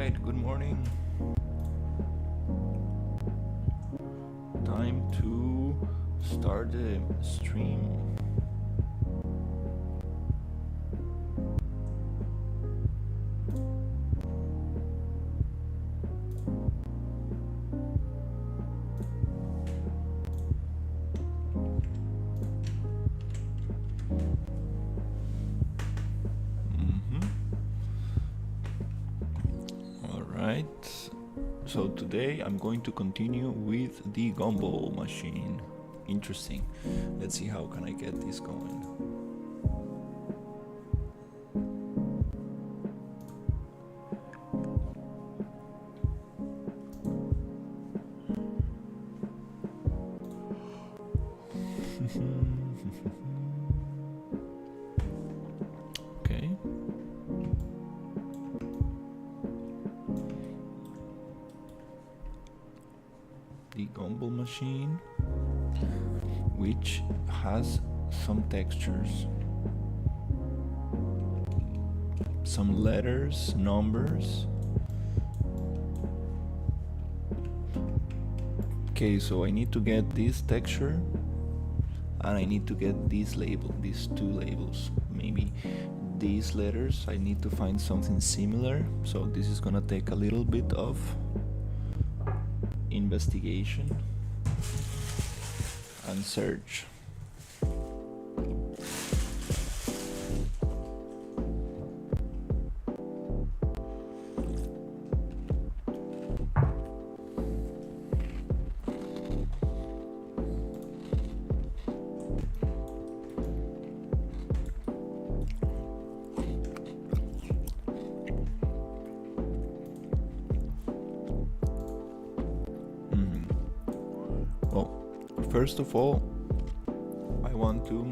right, good morning. Time to start the stream. So today I'm going to continue with the gumball machine. Interesting. Let's see how can I get this going. Okay. The gumball machine, which has some textures, some letters, numbers. Okay, so I need to get this texture and I need to get this label, these two labels. Maybe these letters, I need to find something similar, so this is gonna take a little bit of investigation and search. First of all, I want to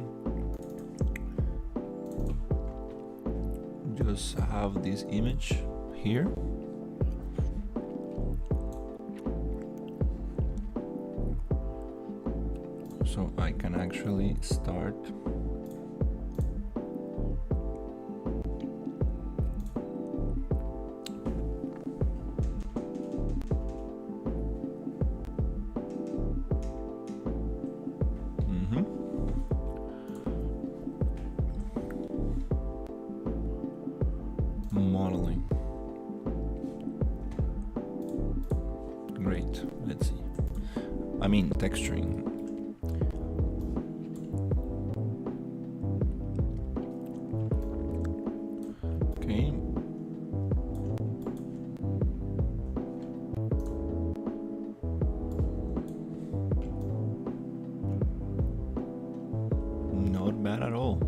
just have this image here. So I can actually start modeling. Great, let's see. I mean texturing. Okay. Not bad at all.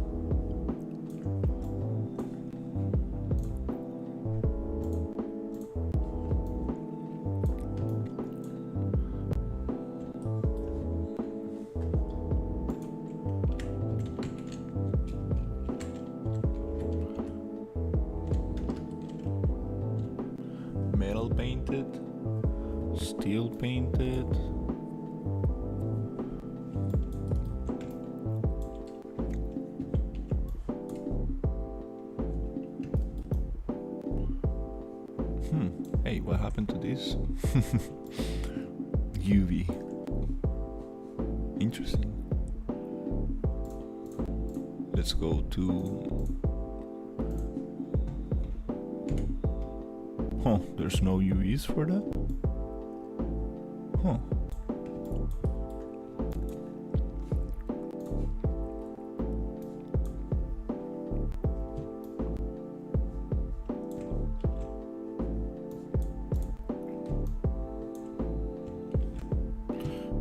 Metal painted, steel painted. Hey, what happened to this? UV. Interesting. Let's go to... Huh, there's no UVs for that? Huh.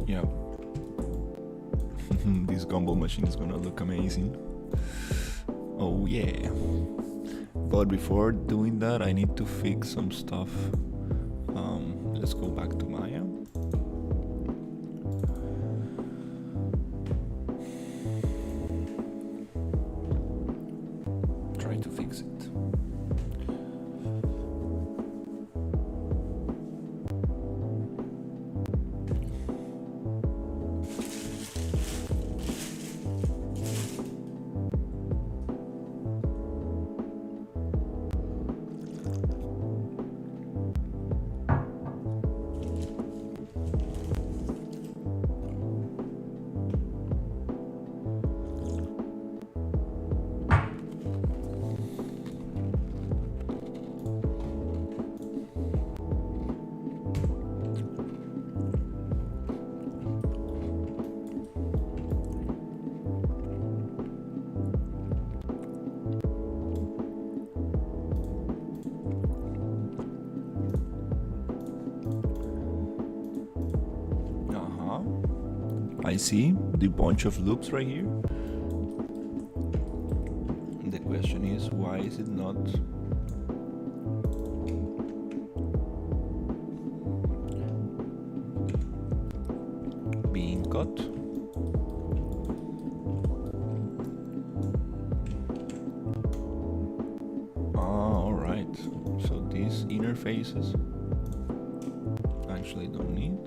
Yeah. This gumball machine is gonna look amazing. Oh yeah. But before doing that, I need to fix some stuff. Let's go back to Maya. Try to fix it. I see the bunch of loops right here. The question is, why is it not being cut? Alright, so these interfaces actually don't need.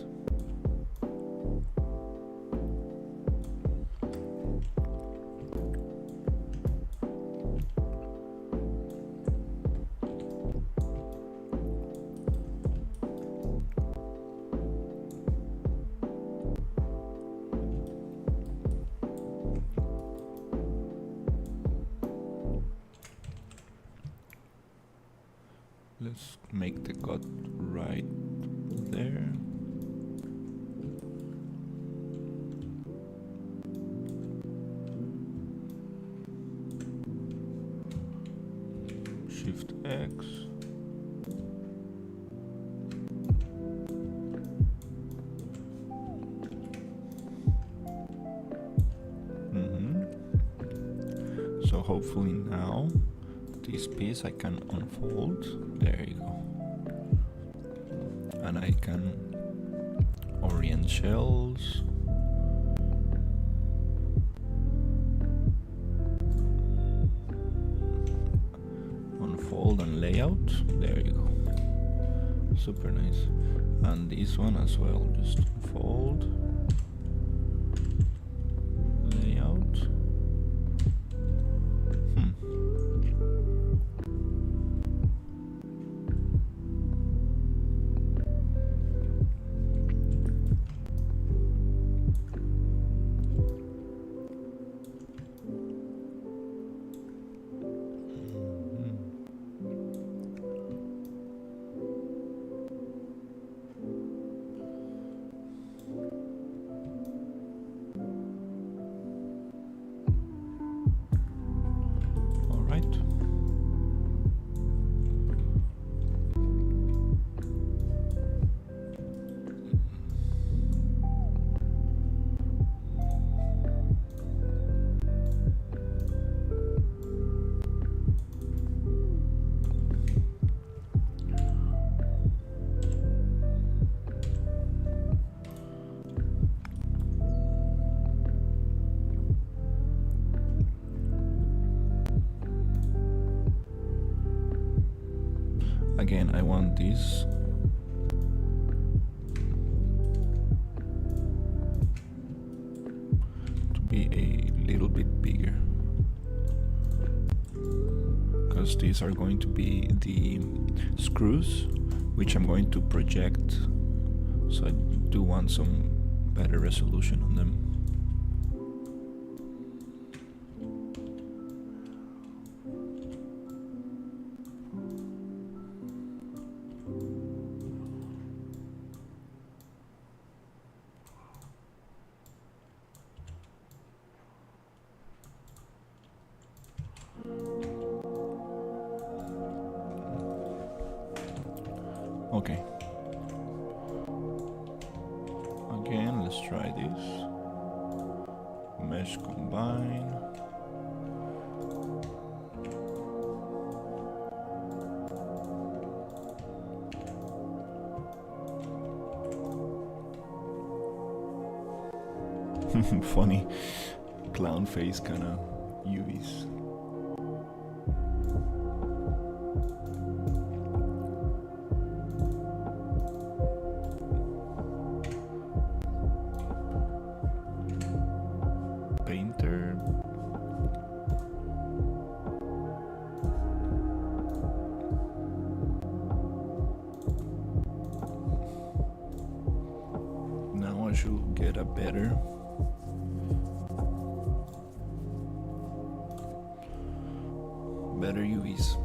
Let's make the cut right there. Shift X. So hopefully now this piece I can unfold. There you go. And I can orient shells. Unfold and layout. There you go. Super nice. And this one as well. Just unfold. Layout. Again, I want this to be a little bit bigger, because these are going to be the screws which I'm going to project, so I do want some better resolution on them. Okay. Again, let's try this. Mesh combine. Funny clown face kind of UVs. Painter. Now I should get a better UVs.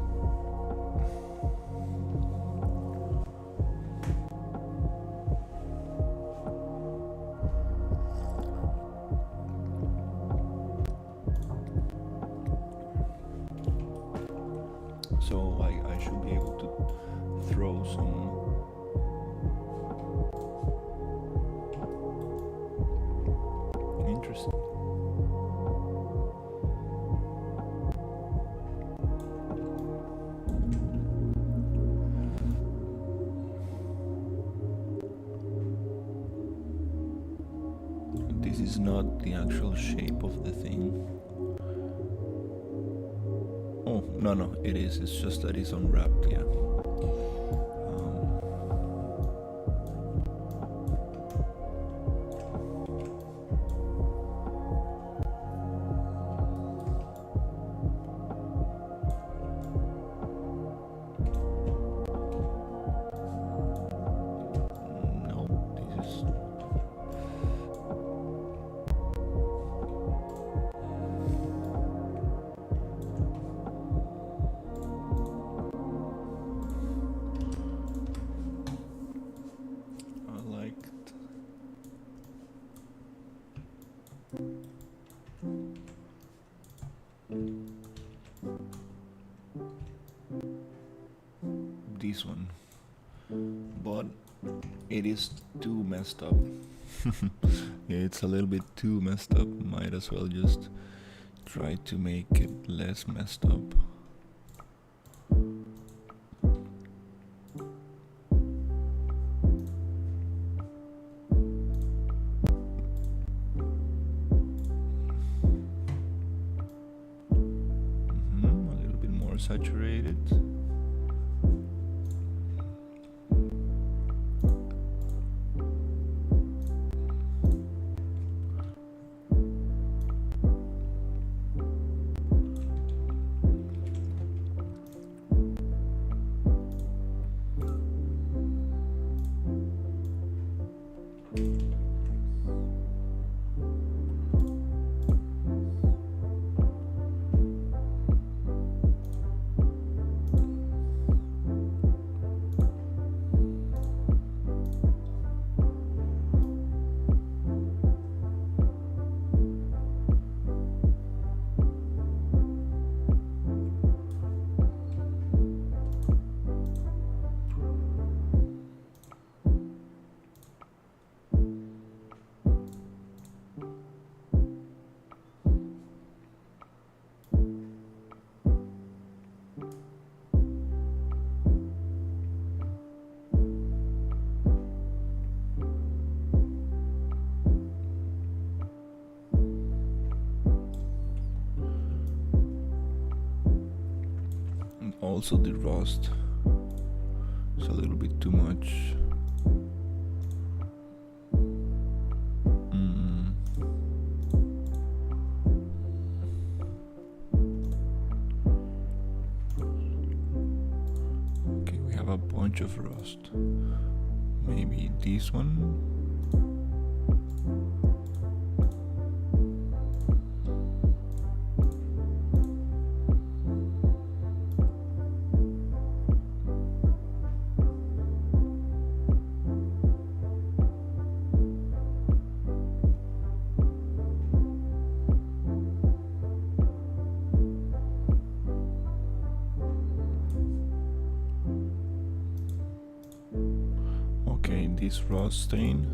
So I should be able to throw some not the actual shape of the thing. Oh, no, it is. It's just that it's unwrapped, yeah. This one, but it is too messed up. It's a little bit too messed up. Might as well just try to make it less messed up. A little bit more saturated. Also the rust is a little bit too much. Okay, we have a bunch of rust. Maybe this one. This rust stain,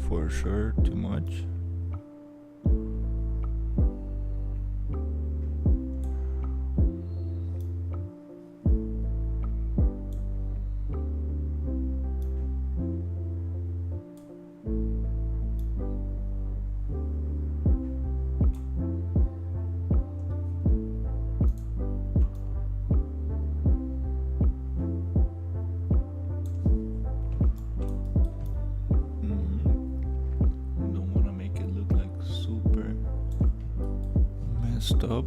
for sure, too much. Stop.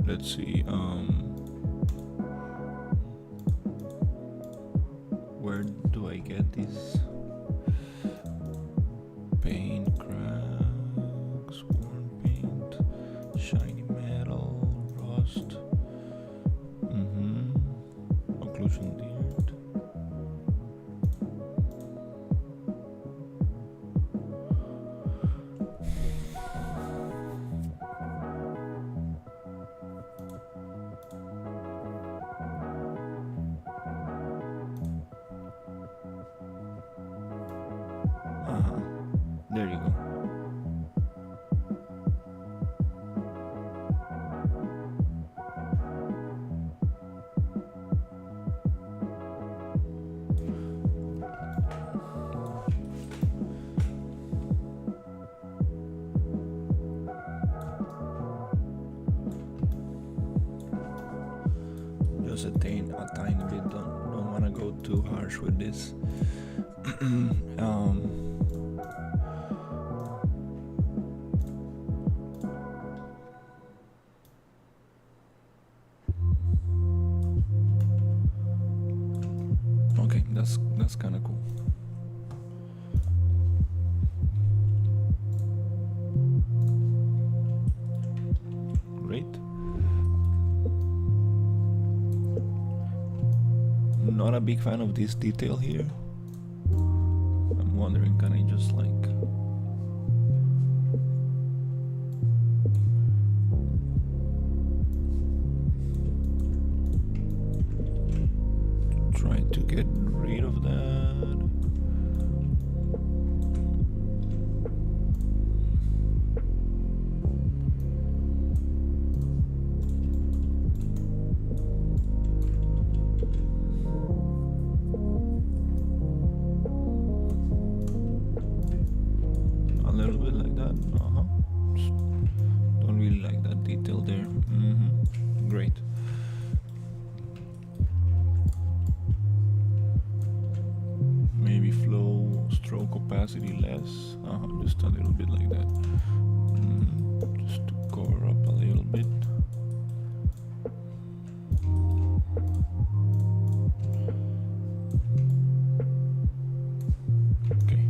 Let's see, where do I get this paint cracks, worn paint, shiny? just a tiny bit. Don't want to go too harsh with this. Okay, that's kind of cool. Great. Not a big fan of this detail here. I'm wondering, can I just like try to get rid of that? A little bit like that. Don't really like that detail there. Great. Maybe flow, stroke opacity less. Just a little bit like that. Just to cover up a little bit. Okay.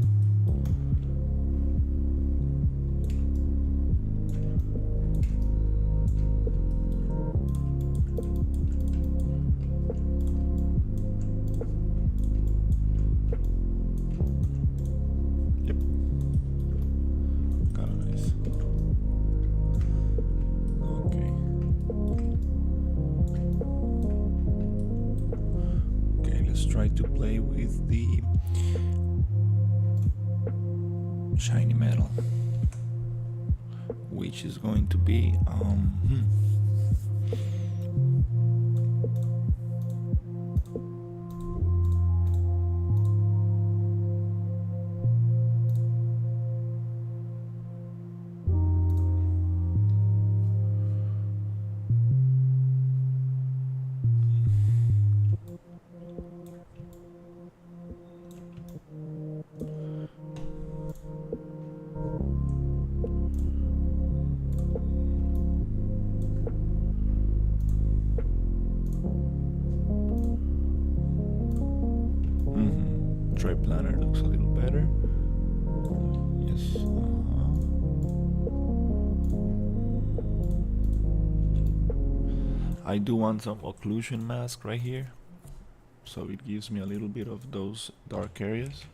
Try to play with the shiny metal, which is going to be triplanar looks a little better. Yes. I do want some occlusion mask right here, so it gives me a little bit of those dark areas.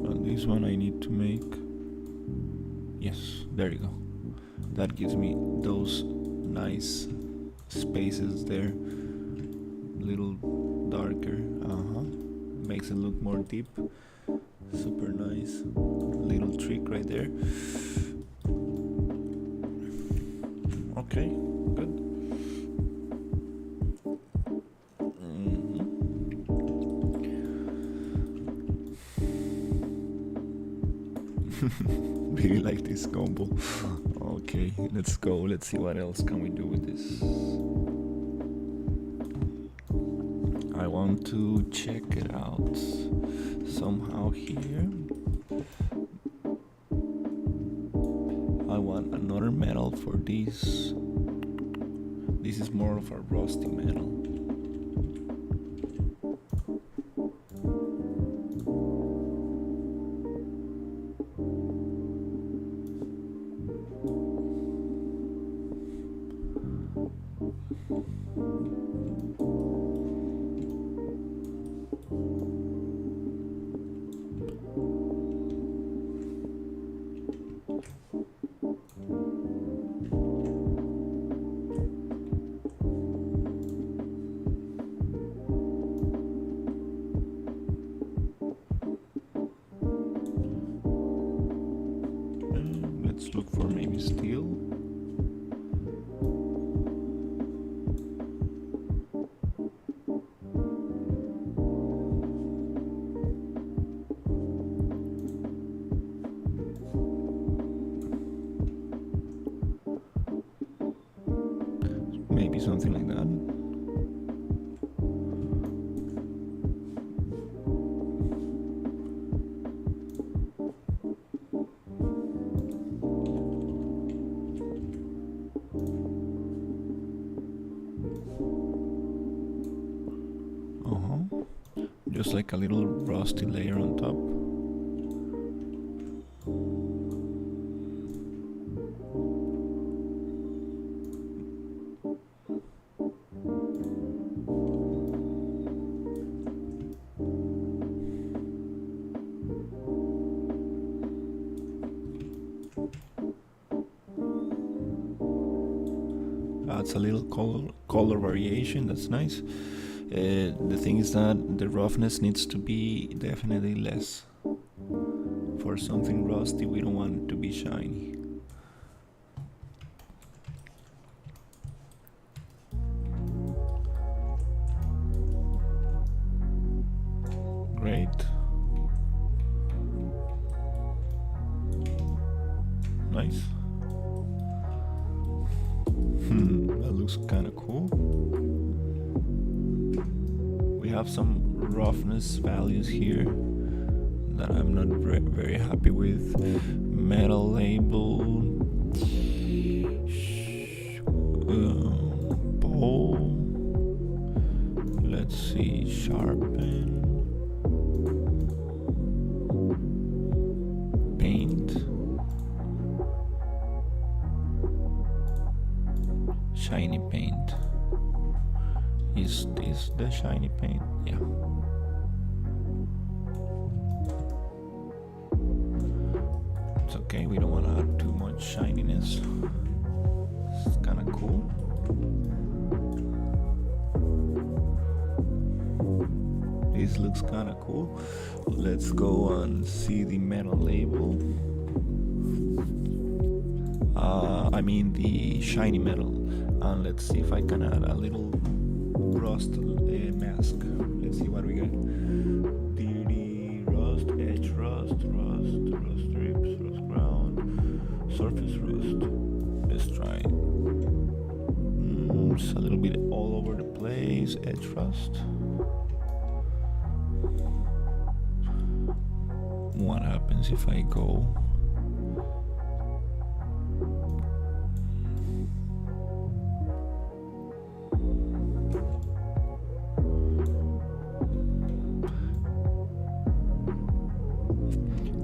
And this one I need to make. Yes, there you go. That gives me those nice spaces there, little darker. Makes it look more deep. Super nice little trick right there. Okay, good. Really like this combo. Okay, let's go. Let's see what else can we do with this. I want to check it out somehow here. I want another metal for this. This is more of a rusty metal. Let's look for maybe steel. maybe something like that. Just like a little rusty layer on top. Adds a little color variation, that's nice. The thing is that the roughness needs to be definitely less. For something rusty, we don't want it to be shiny. Great. Nice. That looks kind of cool. We have some roughness values here that I'm not very happy with. Metal label, bowl. Let's see, sharpen, paint, shiny paint. Is this the shiny paint? Yeah. It's okay, we don't want to add too much shininess. It's kind of cool. This looks kind of cool. Let's go and see the metal label. I mean the shiny metal. And let's see if I can add a little rust mask. Let's see what we got. Dirty rust, edge rust, rust strips, rust ground, surface rust. Let's try it. It's a little bit all over the place. Edge rust. What happens if I go?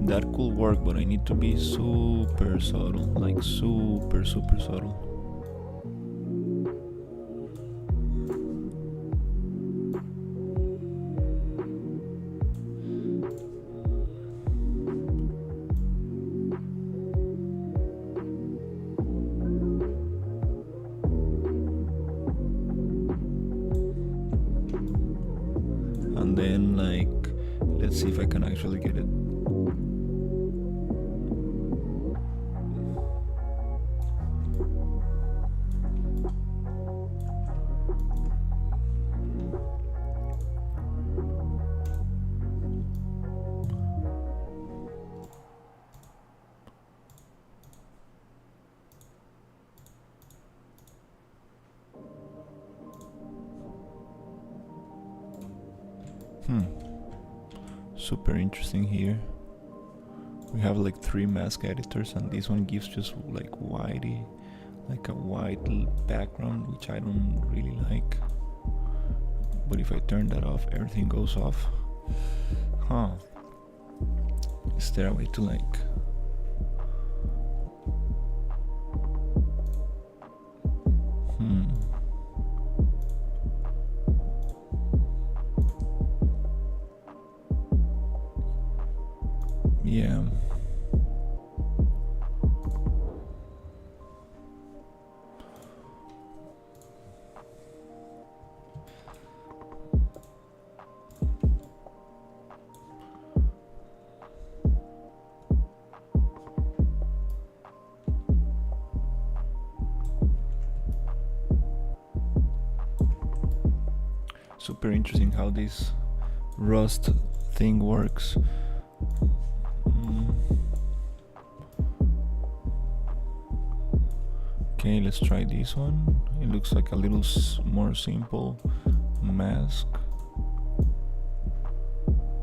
That could work, but I need to be super subtle, like super subtle. And then, like, let's see if I can actually get it. Super interesting here. We have like 3 mask editors, and this one gives just like whitey, like a white background, which I don't really like. But if I turn that off, everything goes off. Huh. Is there a way to like... Yeah. Super interesting how this rust thing works. Okay, let's try this one. It looks like a little more simple mask.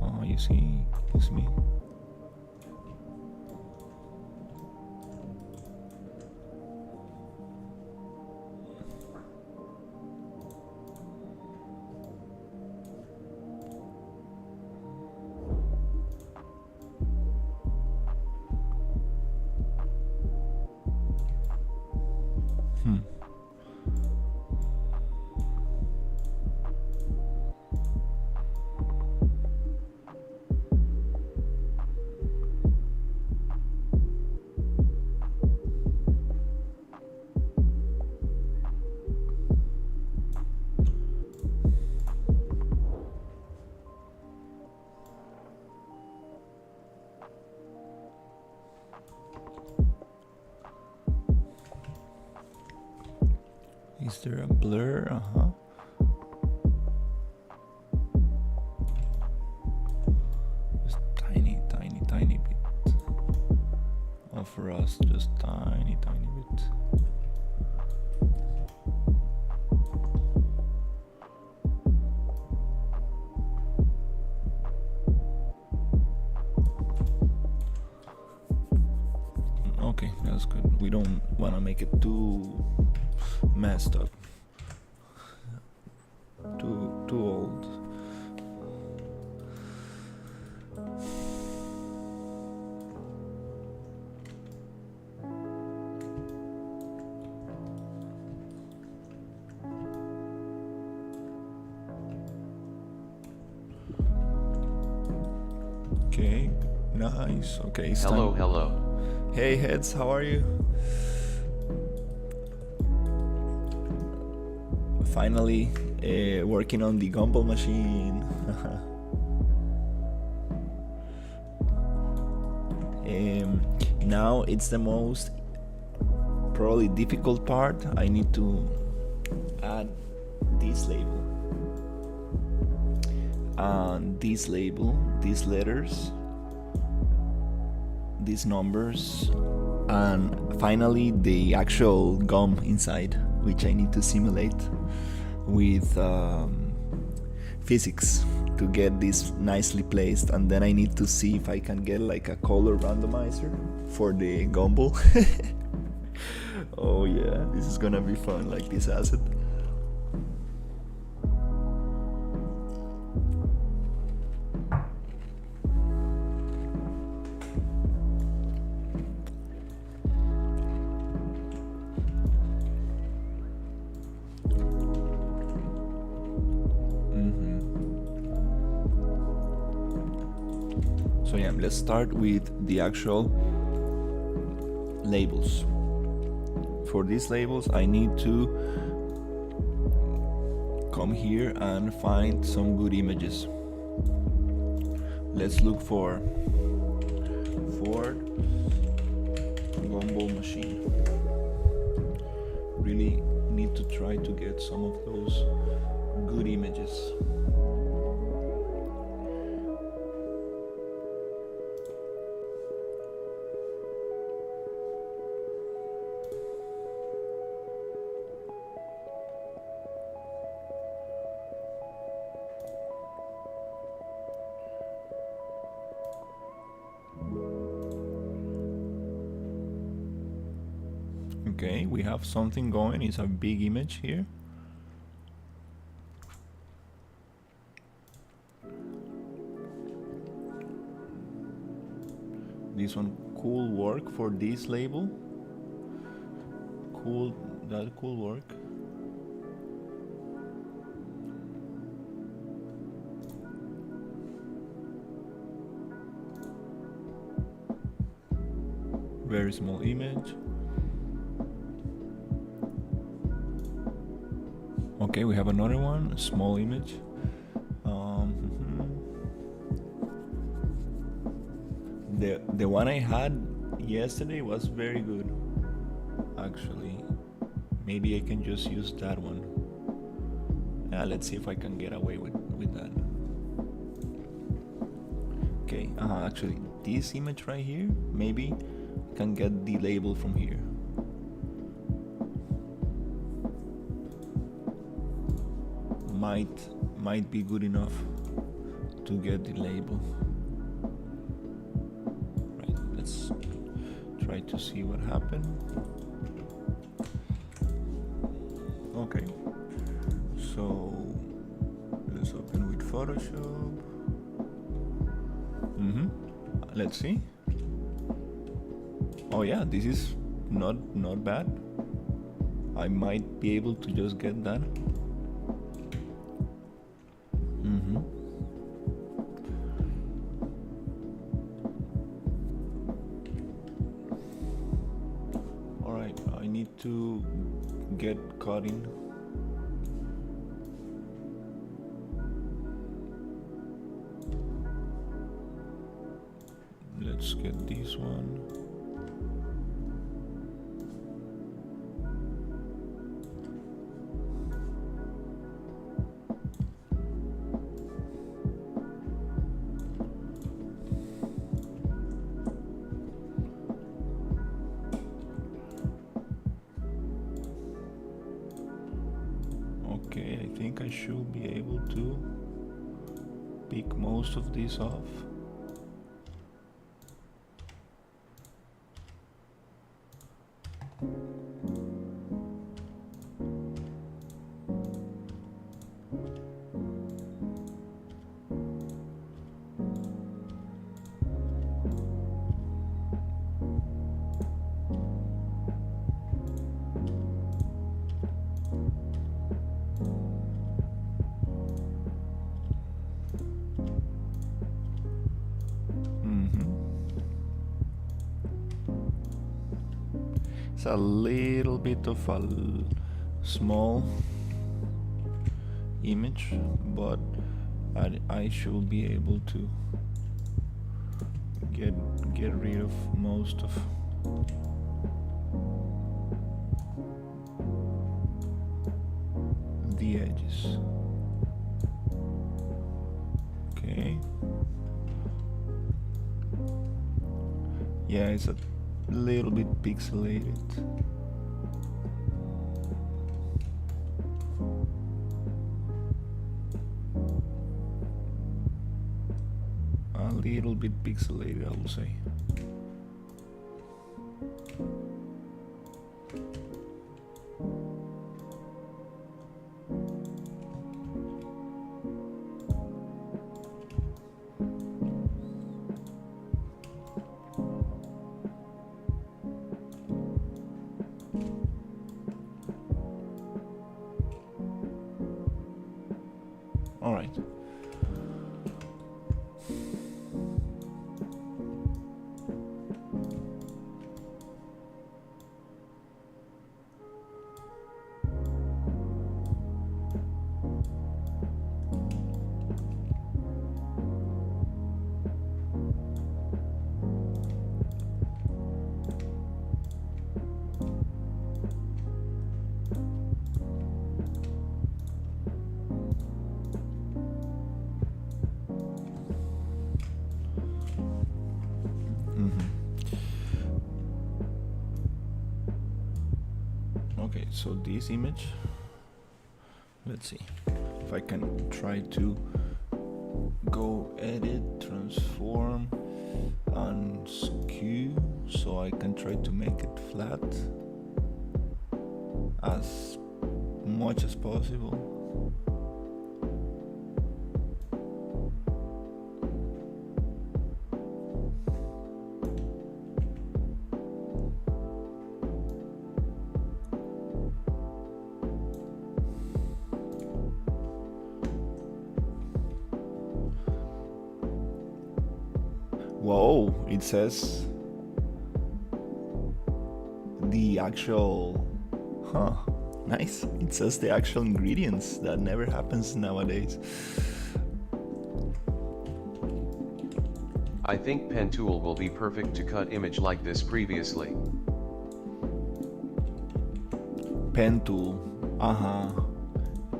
Oh, you see, it's me. Is there a blur? Just tiny bit of rust, just tiny bit. Okay, that's good. We don't want to make it too messed up, too old. Okay, nice. Okay, it's Hello, time. hello. Hey heads, how are you? Finally working on the gumball machine. Now it's the most probably difficult part. I need to add this label and this label, these letters, these numbers, and finally the actual gum inside, which I need to simulate with physics to get this nicely placed. And then I need to see if I can get like a color randomizer for the gumball. Oh yeah, this is gonna be fun, like this asset. So yeah, let's start with the actual labels. For these labels, I need to come here and find some good images. Let's look for Ford gumball machine. Really need to try to get some of those good images. Okay, we have something going. It's a big image here. This one, cool work for this label. Cool, that cool work. Very small image. Okay, we have another one, a small image. The one I had yesterday was very good, actually. Maybe I can just use that one. Let's see if I can get away with that. Okay, actually, this image right here, maybe I can get the label from here. might be good enough to get the label. Right, let's try to see what happened. Okay, so let's open with Photoshop. Let's see. Oh yeah, this is not bad. I might be able to just get that. Alright, I need to get cutting. Let's get this one. Okay, I think I should be able to pick most of this off. It's a little bit of a small image, but I should be able to get rid of most of the edges. Okay. Yeah, it's a little bit pixelated. A little bit pixelated, I will say. All right. Okay, so this image, let's see if I can try to go edit, transform, and skew, so I can try to make it flat as much as possible. Whoa, it says the actual, nice. It says the actual ingredients. That never happens nowadays. I think pen tool will be perfect to cut image like this previously. Pen tool,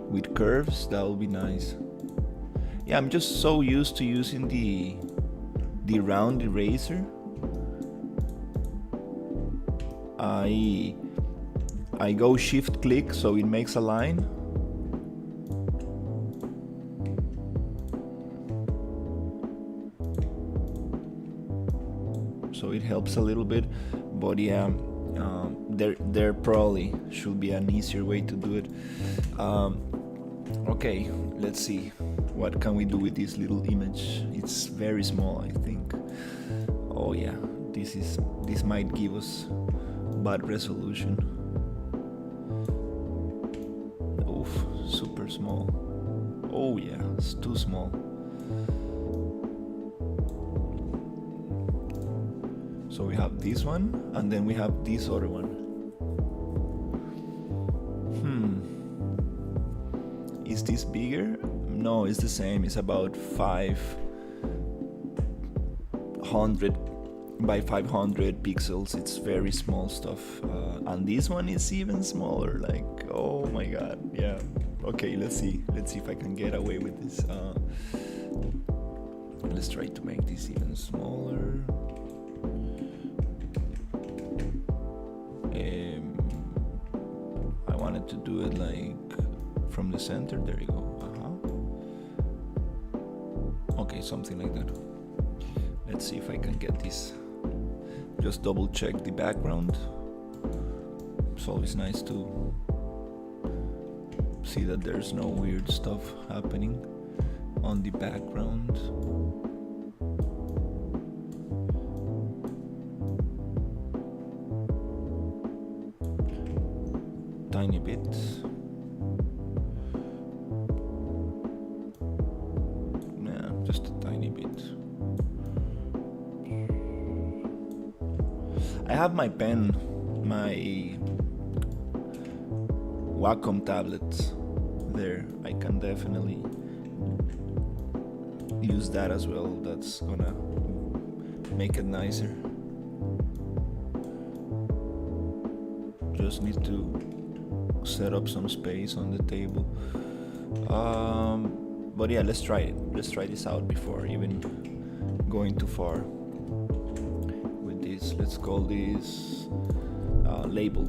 with curves, that will be nice. Yeah, I'm just so used to using the round eraser. I go shift click so it makes a line, it helps a little bit. But yeah, there probably should be an easier way to do it. Okay, let's see what can we do with this little image. It's very small, I think. Oh yeah, this might give us bad resolution. Oof, super small. Oh yeah, it's too small. So we have this one, and then we have this other one. Is this bigger? No, it's the same. It's about 500 by 500 pixels. It's very small stuff. And this one is even smaller. Like, oh my god, yeah. Okay, let's see if I can get away with this. Let's try to make this even smaller. I wanted to do it like from the center. There you go. Okay, something like that. Let's see if I can get this. Just double check the background. It's always nice to see that there's no weird stuff happening on the background. Tiny bit. Yeah, just a tiny bit. I have my pen, my Wacom tablet there. I can definitely use that as well. That's gonna make it nicer. Just need to set up some space on the table. But yeah, let's try it. Let's try this out before even going too far with this. Let's call this label.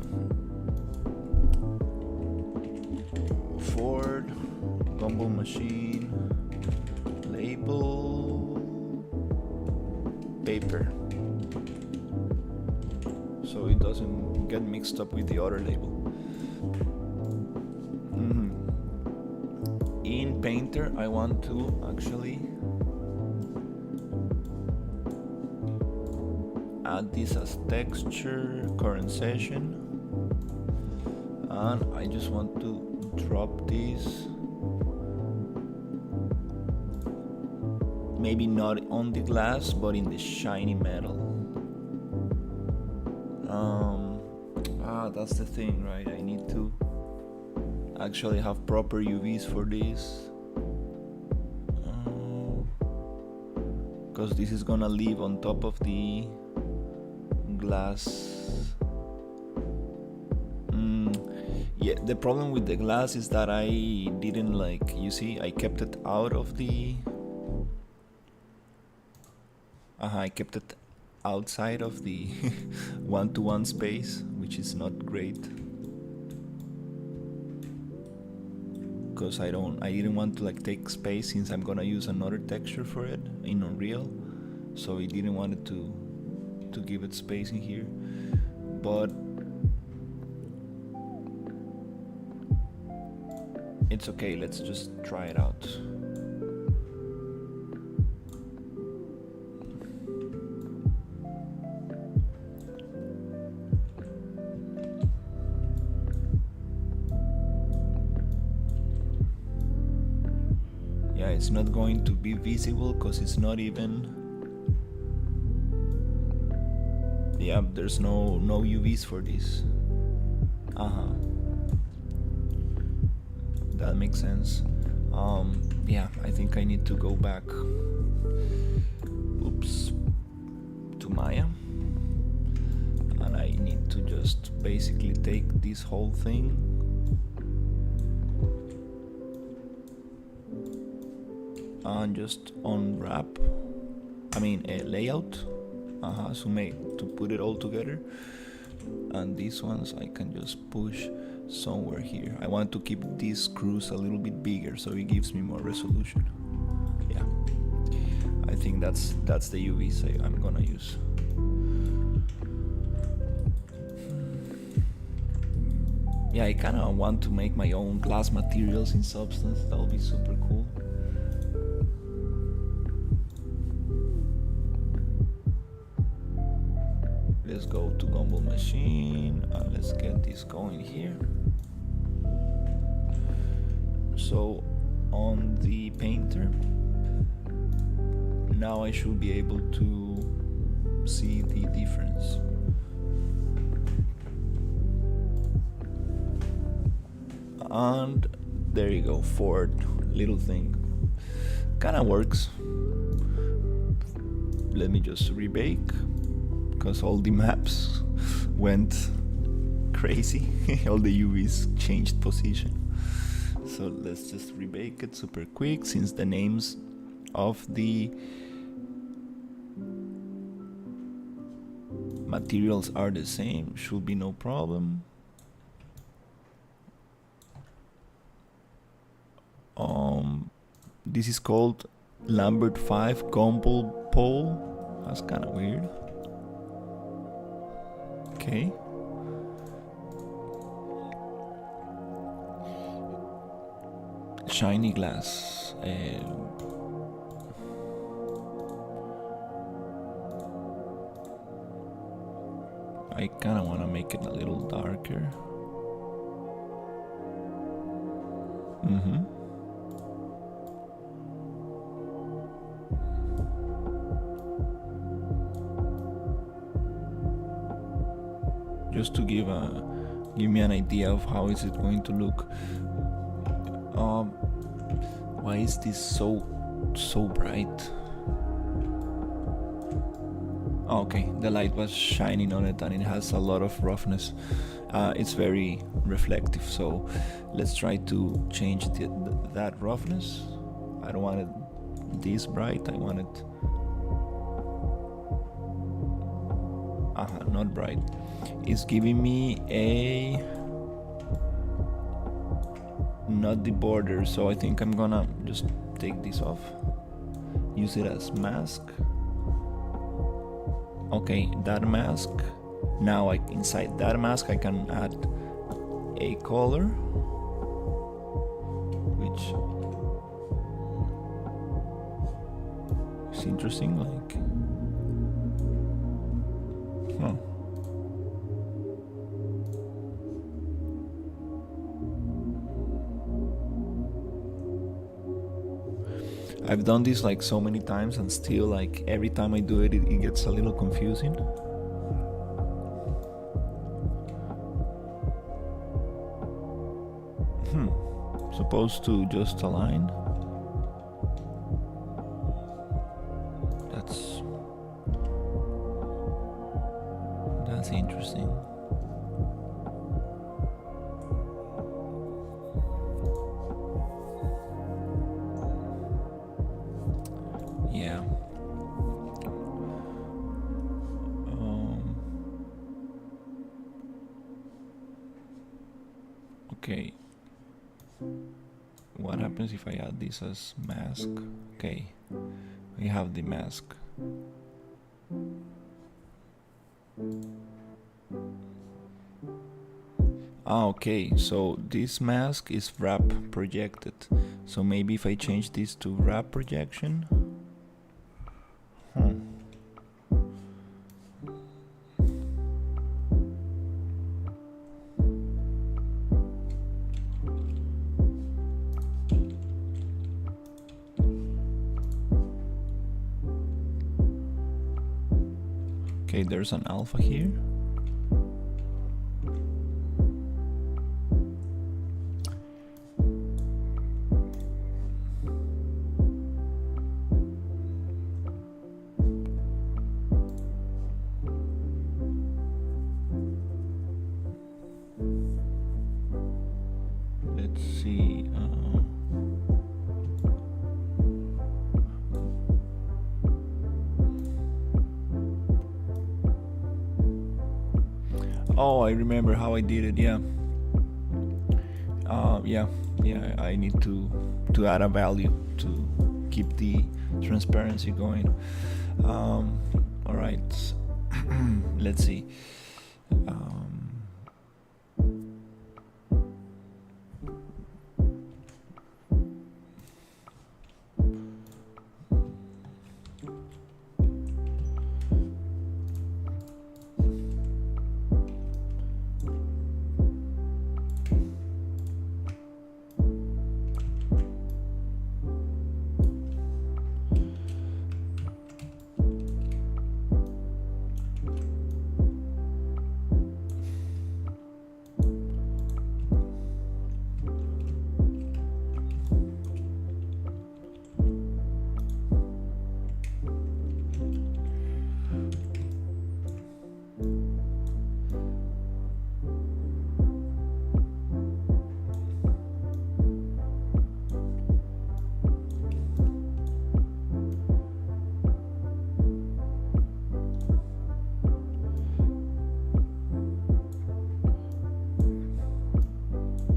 Ford Gumball Machine label paper, so it doesn't get mixed up with the other label. In Painter, I want to actually add this as texture, current session, and I just want to drop this, maybe not on the glass but in the shiny metal. That's the thing, right? I need to actually have proper UVs for this, because this is gonna live on top of the glass. Yeah, the problem with the glass is that I didn't, like, you see, I kept it out of the I kept it outside of the one-to-one space, which is not great, because I didn't want to like take space, since I'm gonna use another texture for it in Unreal, so I didn't want it to give it space in here. But it's okay, let's just try it out. Yeah, it's not going to be visible because it's not even, yeah, there's no UVs for this. That makes sense. Yeah, I think I need to go back, to Maya, and I need to just basically take this whole thing and just unwrap, a layout, to put it all together. And these ones I can just push somewhere here. I want to keep these screws a little bit bigger so it gives me more resolution. Yeah, I think that's the UVs I'm gonna use. Yeah, I kind of want to make my own glass materials in Substance. That would be super cool. Let's go to Gumball Machine and let's get this going here. So on the painter, now I should be able to see the difference. And there you go, Ford, little thing. Kinda works. Let me just rebake, because all the maps went crazy. All the UVs changed position. So let's just rebake it super quick, since the names of the materials are the same, should be no problem. This is called Lambert 5 Gumball Pole. That's kind of weird. Okay. Shiny glass. I kind of want to make it a little darker. Just to give me an idea of how is it going to look. Why is this so bright? Oh, okay, the light was shining on it and it has a lot of roughness. It's very reflective, so let's try to change that roughness. I don't want it this bright, I want it not bright. It's giving me a not the border, so I think I'm gonna just take this off, use it as mask. Okay, that mask. Now inside that mask I can add a color, which is interesting, like I've done this like so many times and still like every time I do it, it gets a little confusing. Supposed to just align. That's interesting. Yeah. Okay. What happens if I add this as mask? Okay, we have the mask. Okay, so this mask is wrap projected. So maybe if I change this to wrap projection. Okay, there's an alpha here. Let's see. Oh, I remember how I did it. Yeah. Yeah. I need to add a value to keep the transparency going. All right.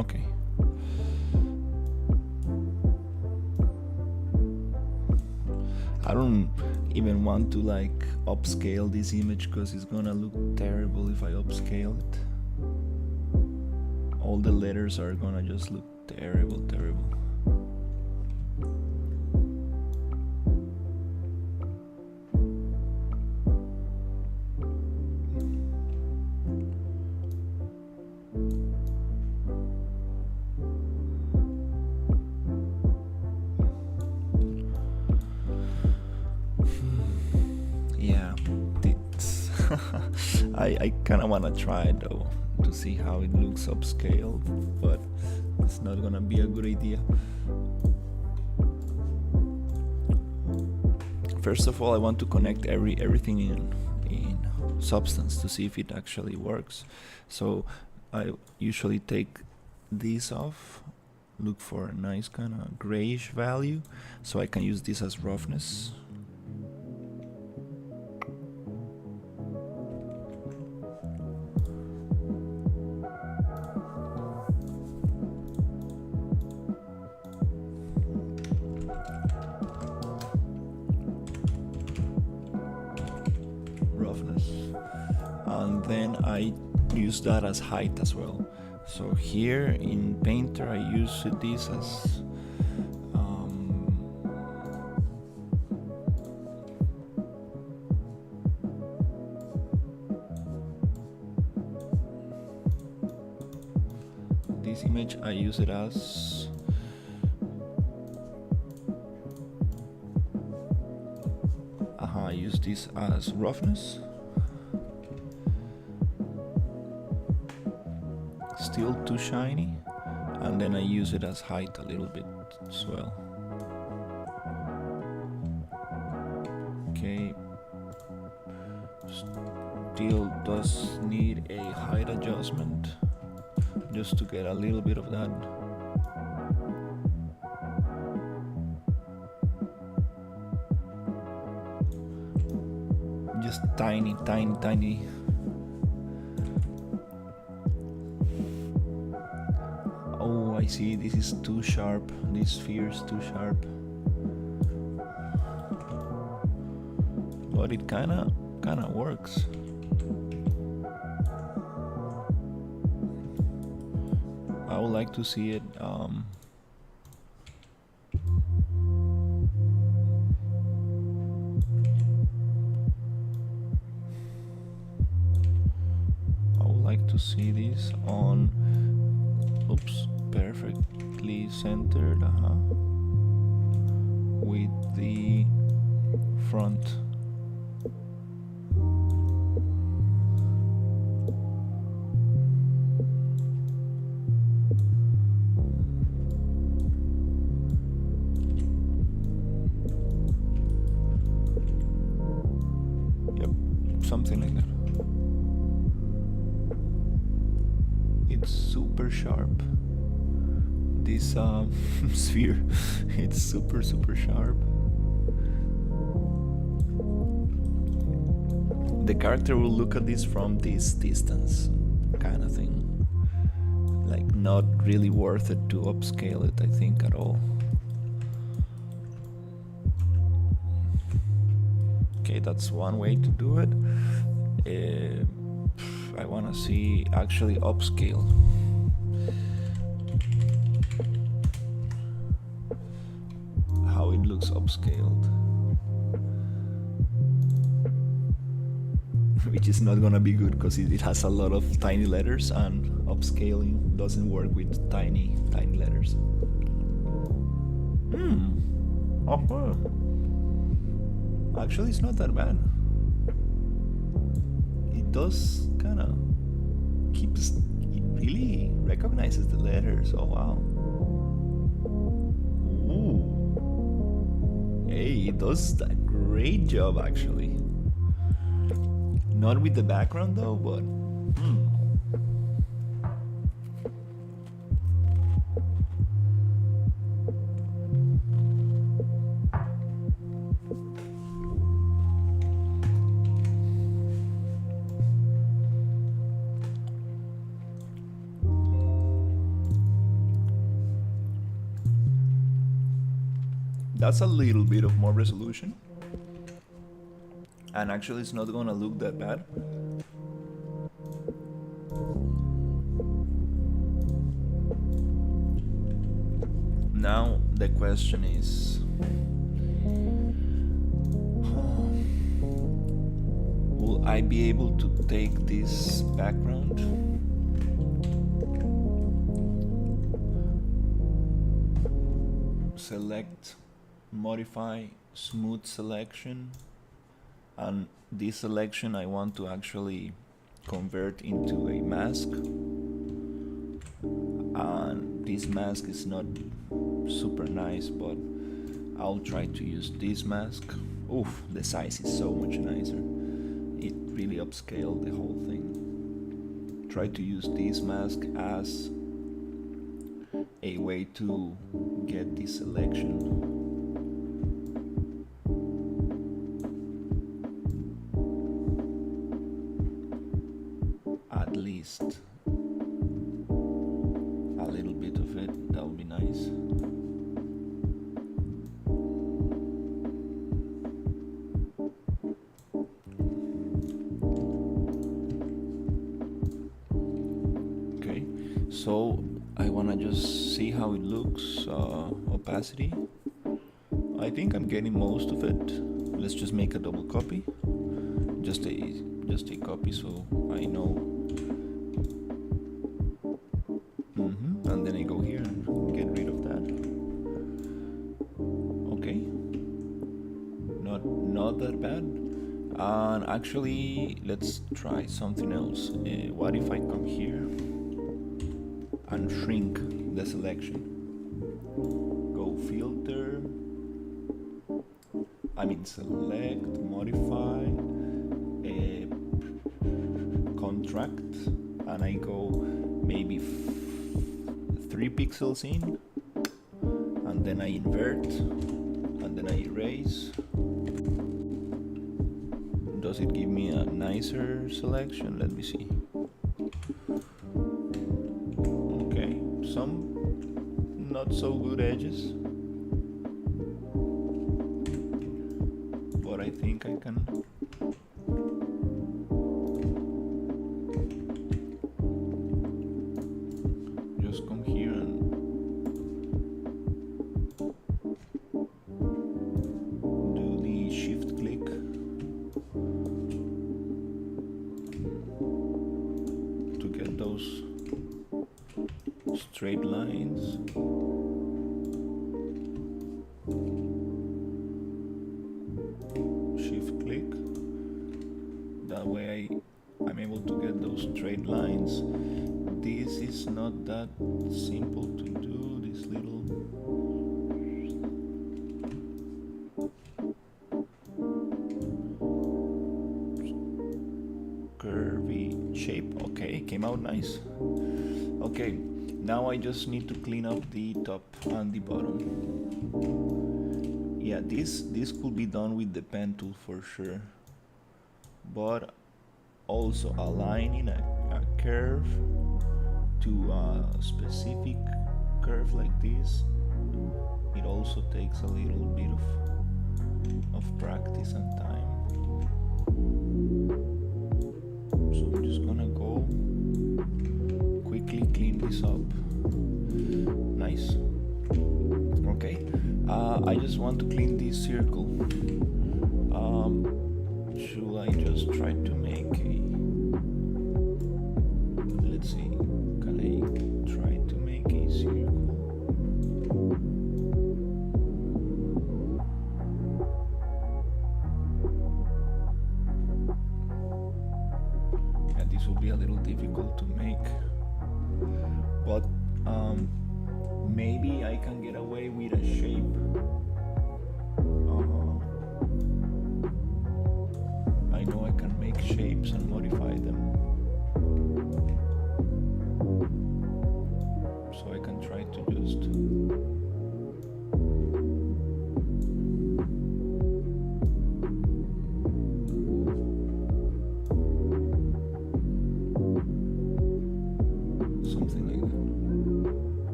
Okay. I don't even want to like upscale this image because it's gonna look terrible if I upscale it. All the letters are gonna just look terrible. Yeah, it's I kind of want to try it though to see how it looks upscaled, but it's not gonna be a good idea. First of all, I want to connect everything in Substance to see if it actually works. So I usually take this off, look for a nice kind of grayish value, so I can use this as roughness. And then I use that as height as well. So here in Painter I use this as this image I use it as I use this as roughness. Still too shiny, and then I use it as height a little bit as well. Okay, still does need a height adjustment just to get a little bit of that. Just tiny. Oh, I see, this is too sharp. This sphere is too sharp. But it kinda works. I would like to see it see this on perfectly centered with the front. Yep, something like that. It's super sharp, this sphere. It's super sharp. The character will look at this from this distance, kind of thing. Like, not really worth it to upscale it, I think, at all. Okay, that's one way to do it. I want to see actually upscale. How it looks upscaled. Which is not gonna be good because it has a lot of tiny letters, and upscaling doesn't work with tiny letters. Actually, it's not that bad. It does kind of keeps, it really recognizes the letters. Oh wow. Ooh. Hey, it does a great job actually. Not with the background though, but That's a little bit of more resolution, and actually it's not gonna look that bad. Now the question is, will I be able to take this background? Select, modify, smooth selection, and this selection I want to actually convert into a mask, and this mask is not super nice, but I'll try to use this mask. Oof, the size is so much nicer. It really upscaled the whole thing. Try to use this mask as a way to get this selection. At least a little bit of it, that would be nice. Okay, so I wanna just see how it looks. Opacity, I think I'm getting most of it. Let's just make a double copy, just a copy, so I know. And then I go here and get rid of that. Okay, not that bad. And actually, let's try something else. What if I come here and shrink the selection? Go filter, select, modify, contract, and I go maybe 3 pixels in, and then I invert, and then I erase. Does it give me a nicer selection? Let me see. Okay, some not so good edges, but I think I can just come here and do the shift click to get those straight lines. Shift click, that way I'm able to get those straight lines. This is not that simple to do, this little curvy shape. Okay, came out nice. Okay, now I just need to clean up the top and the bottom. Yeah, this could be done with the pen tool for sure, but also aligning a curve to a specific curve like this, it also takes a little bit of practice and time. So I'm just gonna go quickly clean this up. Nice. Okay, I just want to clean this circle. Should I just try to make a, let's see, can I try to make a circle? Yeah, this will be a little difficult to make, but maybe I can get away with a shape. I know I can make shapes and modify them, so I can try to just something like that.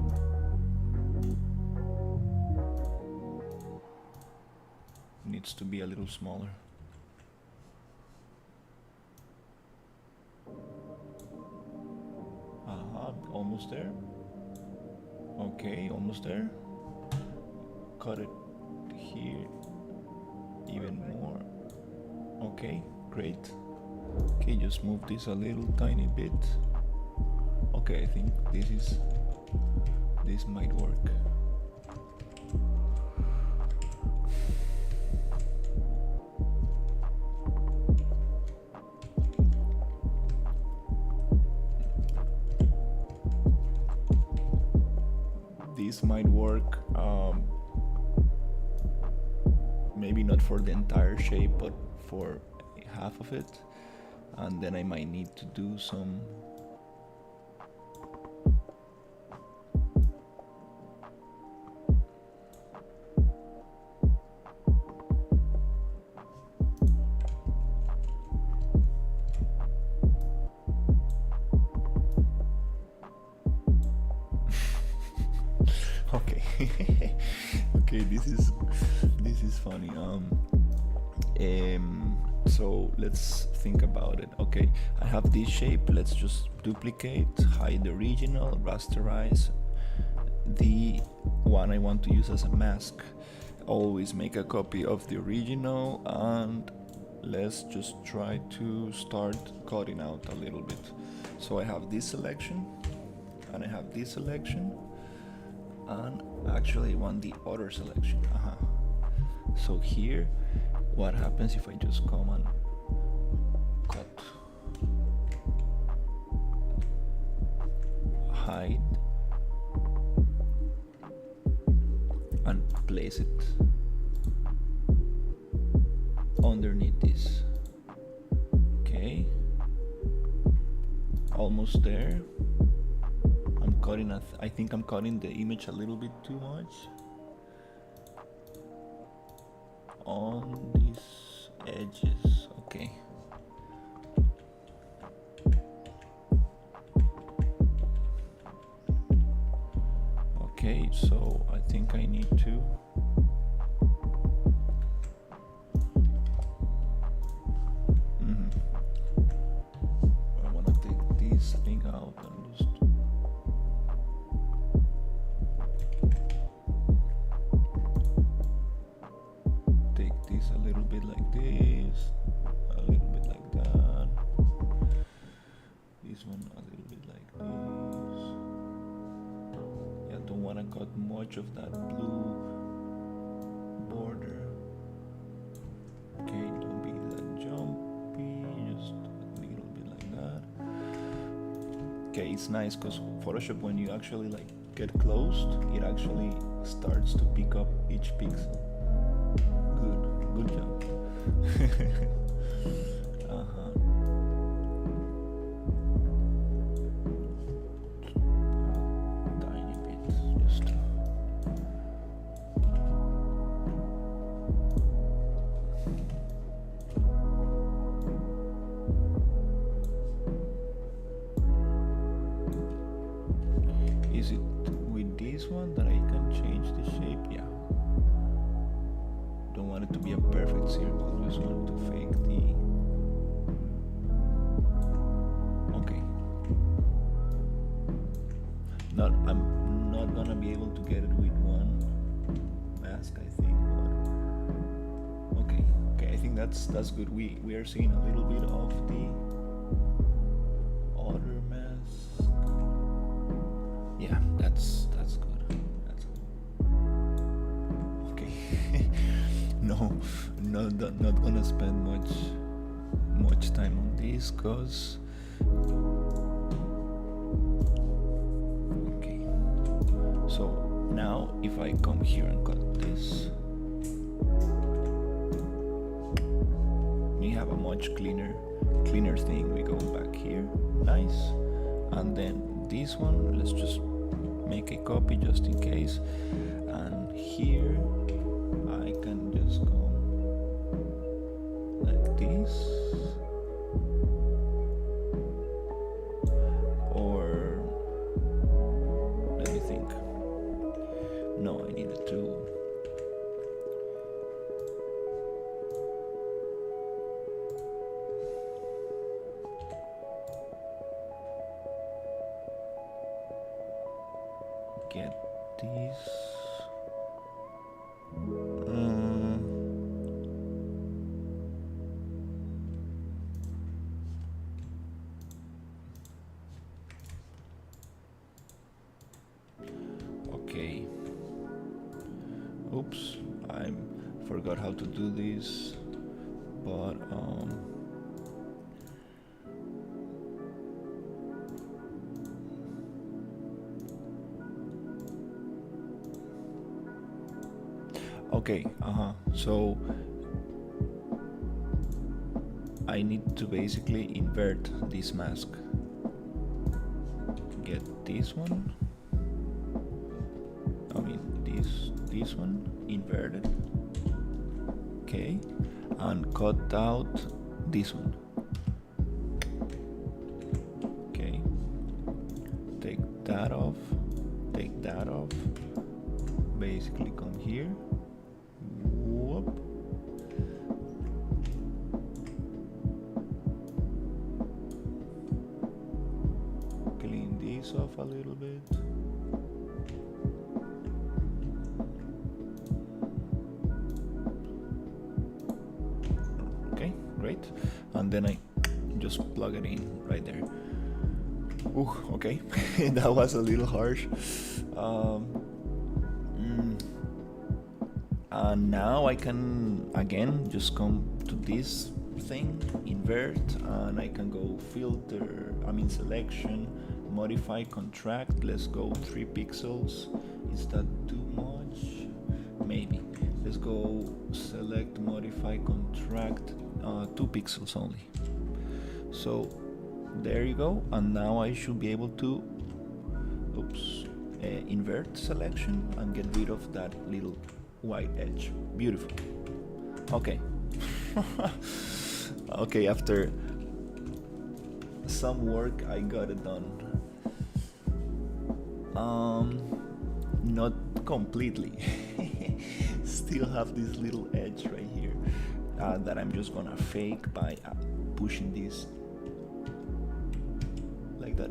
cut. Needs to be a little smaller. Almost there. Okay, almost there. Cut it here even more. Okay, great. Okay, just move this a little tiny bit. Okay, I think this might work. This might work, maybe not for the entire shape, but for half of it, and then I might need to do some okay. Okay, this is funny. So let's think about it. Okay, I have this shape. Let's just duplicate, hide the original, rasterize the one I want to use as a mask. Always make a copy of the original, and let's just try to start cutting out a little bit. So I have this selection, and I have this selection, and actually I want the other selection. So here, what happens if I just come and cut, hide, and place it underneath this. Okay, almost there. I'm cutting I think I'm cutting the image a little bit too much on these edges. Okay. Okay, so I think I need to I want to take this thing out and just take this a little bit like this, a little bit like that, this one a little bit like this. Yeah, don't want to cut much of that blue border. Okay, don't be that jumpy, just a little bit like that. Okay, it's nice because Photoshop, when you actually like get close, it actually starts to pick up each pixel. Good job. Tiny bit, just is it with this one that I can change the shape? Yeah. Don't want it to be a perfect circle, just want to fake the... Okay. I'm not gonna be able to get it with one mask, I think, but okay, I think that's good. We are seeing a little bit of the other mask. Yeah, that's good. That's good. Okay. No, not gonna spend much time on this, cause okay. So now if I come here and cut this, we have a much cleaner thing. We go back here, nice, and then this one, let's just make a copy just in case, and here I can just go like this, or let me think, this. Okay. Oops, I forgot how to do this, but okay, so I need to basically invert this mask. Get this one, I mean this one inverted, okay, and cut out this one, okay, take that off, basically come here, whoop, clean this off a little bit. Okay, great. And then I just plug it in right there. Ooh, okay. That was a little harsh. And now I can again just come to this thing, invert, and I can go filter, selection, modify, contract. Let's go 3 pixels. Is that too much? Maybe. Let's go select, modify, contract, 2 pixels only. So there you go, and now I should be able to invert selection and get rid of that little white edge. Beautiful. Okay. Okay, after some work I got it done. Not completely. Still have this little edge right here that I'm just gonna fake by pushing this like that.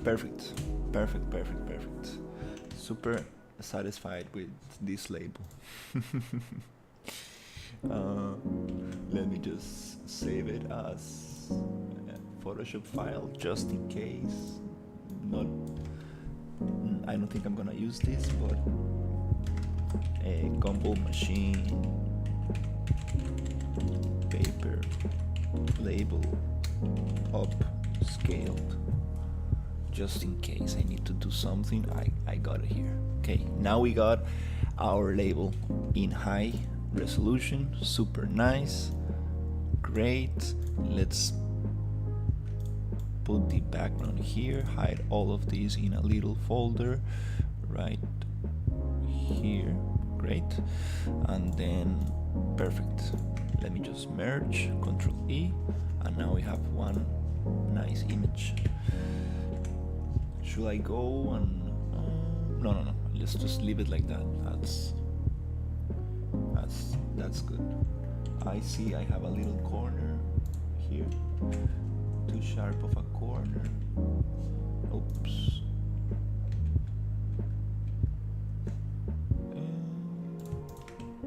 Perfect. Super satisfied with this label. Let me just save it as a Photoshop file just in case. I don't think I'm gonna use this, but a combo machine, paper, label, upscaled. Just in case I need to do something, I got it here. Okay, now we got our label in high resolution, super nice, great. Let's put the background here, hide all of these in a little folder right here, great, and then perfect. Let me just merge, Control E, and now we have one nice image. Should I go and no, let's just leave it like that. That's good. I see I have a little corner here, too sharp of a corner. Oops.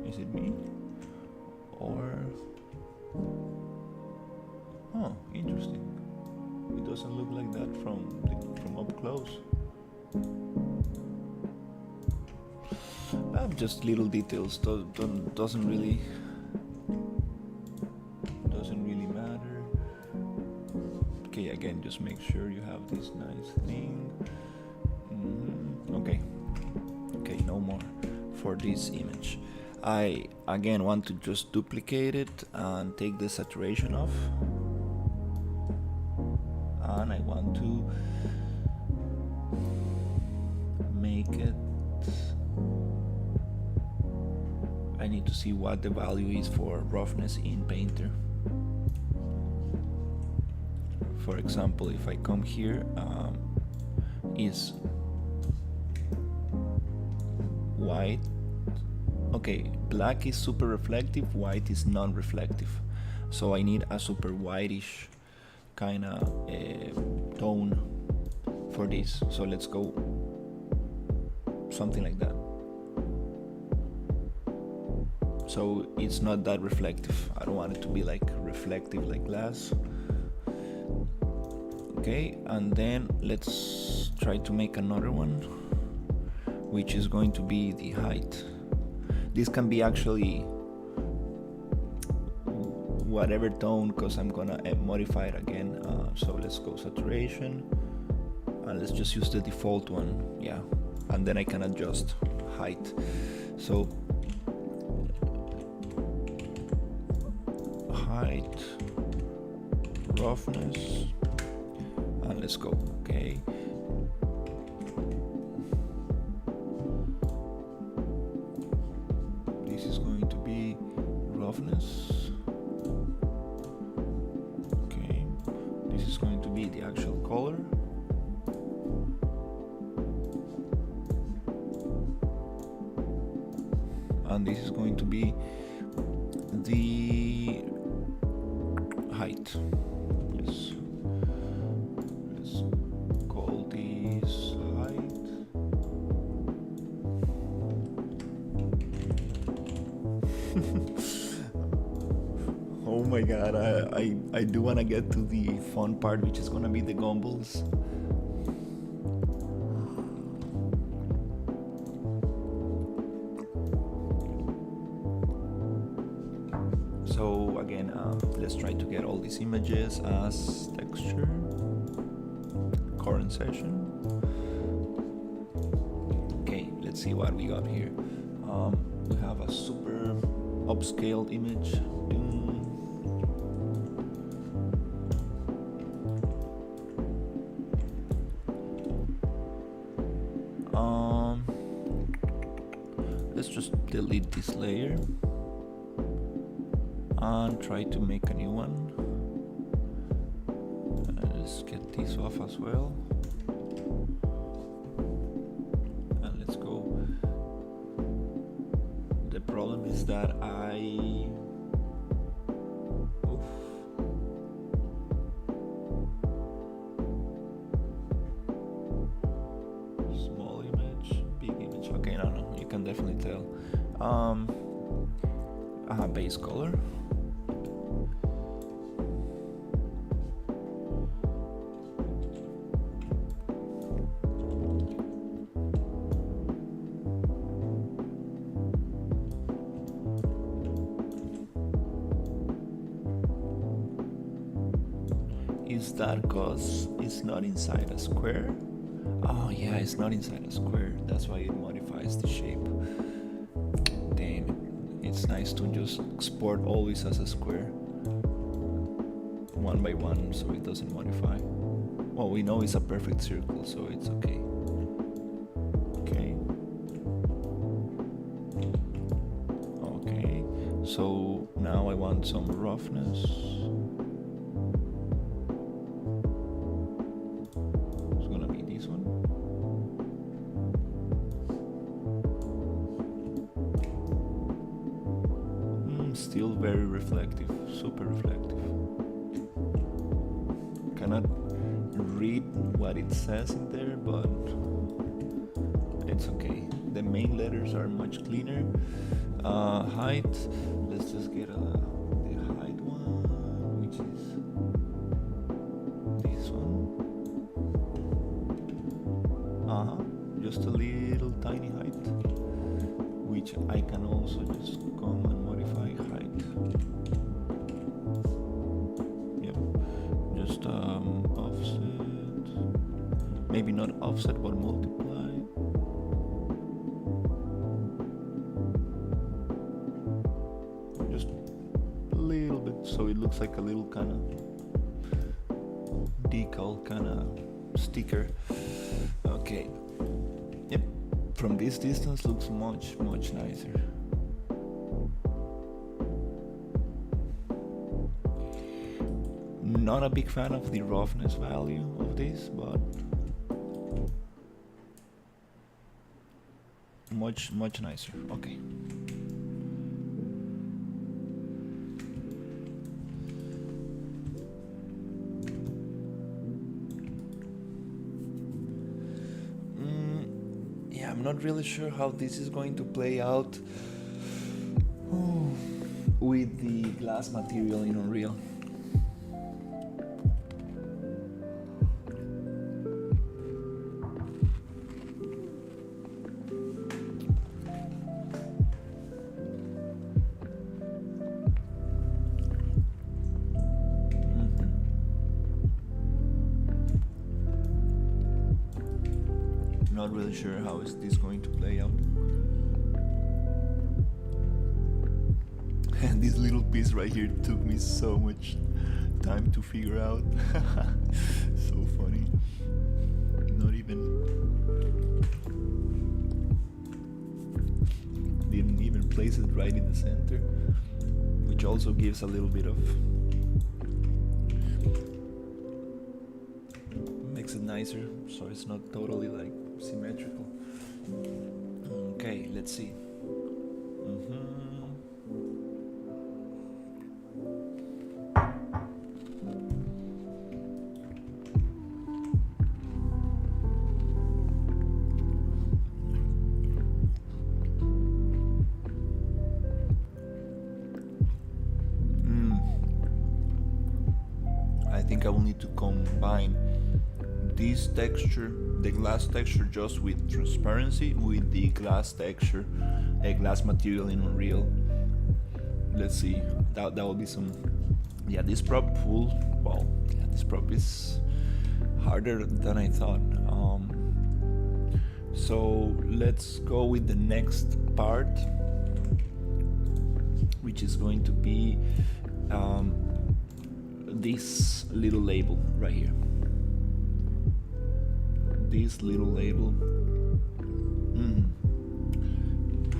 Is it me? Or oh, interesting. It doesn't look like that from up close. Just little details. Doesn't really matter. Okay, again, just make sure you have this nice thing. Okay, no more for this image. I again want to just duplicate it and take the saturation off, and I want to make it, I need to see what the value is for roughness in Painter. For example, if I come here, is white. Okay, black is super reflective, white is non-reflective. So I need a super whitish kind of tone for this. So let's go something like that. So it's not that reflective. I don't want it to be like reflective like glass. Okay, and then let's try to make another one, which is going to be the height. This can be actually whatever tone, because I'm gonna modify it again. So let's go saturation, and let's just use the default one. Yeah, and then I can adjust height. So height, roughness, and let's go. Okay, this is going to be roughness. Okay, this is going to be the actual color. And this is going to be the height. Yes. Let's call this height. Oh my god, I do want to get to the fun part, which is gonna be the gumballs. So again, let's try to get all these images as texture, current session. Okay, let's see what we got here. We have a super upscaled image. Let's just delete this layer and try to make a new one. Let's get this off as well, and let's go. The problem is that small image, big image. Okay, no, you can definitely tell. Base color. Is that because it's not inside a square? Oh yeah, it's not inside a square. That's why it modifies the shape. Damn it. It's nice to just export always as a square, one by one, so it doesn't modify. Well, we know it's a perfect circle, so it's okay. Okay. Okay. So now I want some roughness. It's gonna be this one. Still very reflective, super reflective. Cannot read what it says in there, but it's okay. The main letters are much cleaner. Height, let's just get the height one, which is this one. Just a little tiny height, which I can also just come and modify height. Yep, just offset, maybe not offset but multiply. Just a little bit, so it looks like a little kind of decal, kind of sticker. Okay. Yep, from this distance looks much nicer. Not a big fan of the roughness value of this, but much nicer. Okay. I'm not really sure how this is going to play out with the glass material in Unreal. Not really sure how is this going to play out. And this little piece right here took me so much time to figure out. So funny. Not even didn't even place it right in the center, which also gives a little bit of makes it nicer, so it's not totally like symmetrical. Okay, let's see. I think I will need to combine this texture, the glass texture, just with transparency, with the glass texture, a glass material in Unreal. Let's see, that will be some. Yeah, this prop will. Well, yeah, this prop is harder than I thought. So let's go with the next part, which is going to be this little label right here. This little label.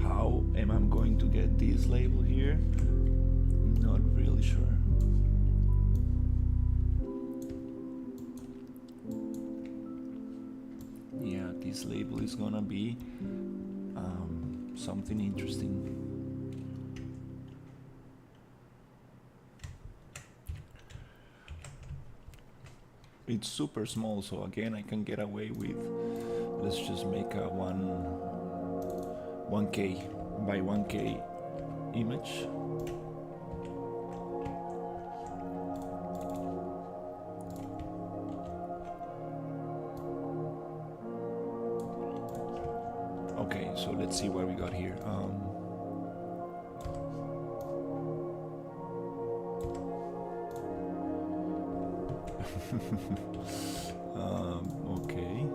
How am I going to get this label here? Not really sure. Yeah, this label is gonna be something interesting. It's super small, so again I can get away with, let's just make a 1K by 1K image. Okay, so let's see what we got here. Okay.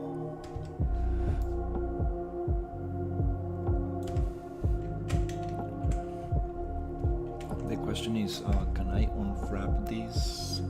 The question is, can I unwrap this?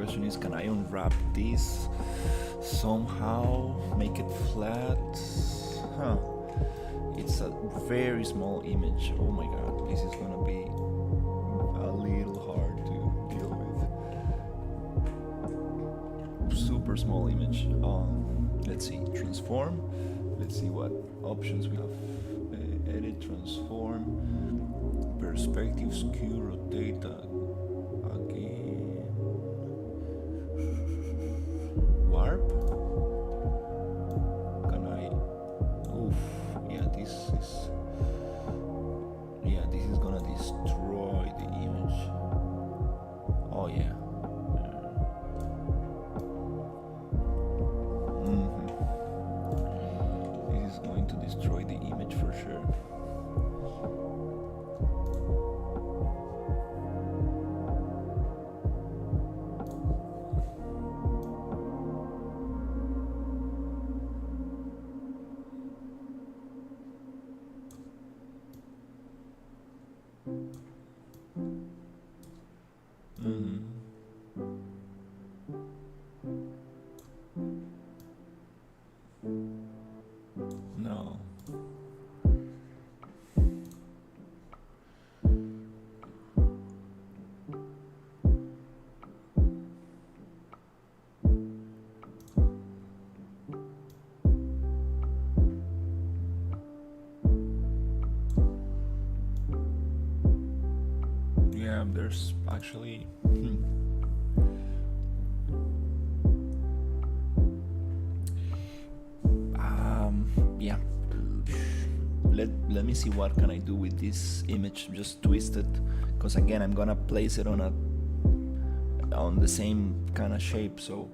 Is, can I unwrap this somehow, make it flat? It's a very small image. Oh my god, this is gonna be a little hard to deal with. Super small image. Let's see, transform. Let's see what options we have. Edit, transform, perspective, skew, rotate again. Warp? Can I? Oof, yeah, this is gonna destroy the image. Oh yeah. This is going to destroy the image for sure. letters actually. Yeah. Let me see what can I do with this image. Just twist it, because again I'm gonna place it on the same kind of shape. So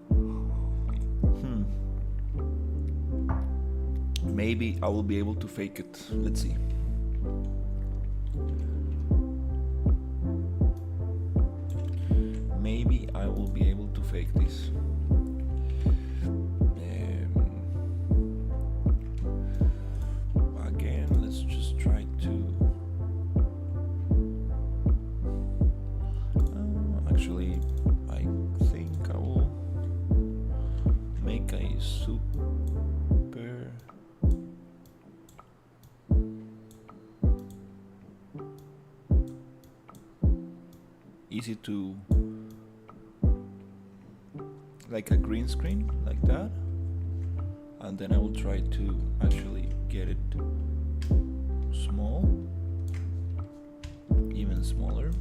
maybe I will be able to fake it. Let's see. Maybe I will be able to fake this. Again, let's just try to. Actually, I think I will make a super easy to, like a green screen like that, and then I will try to actually get it small, even smaller,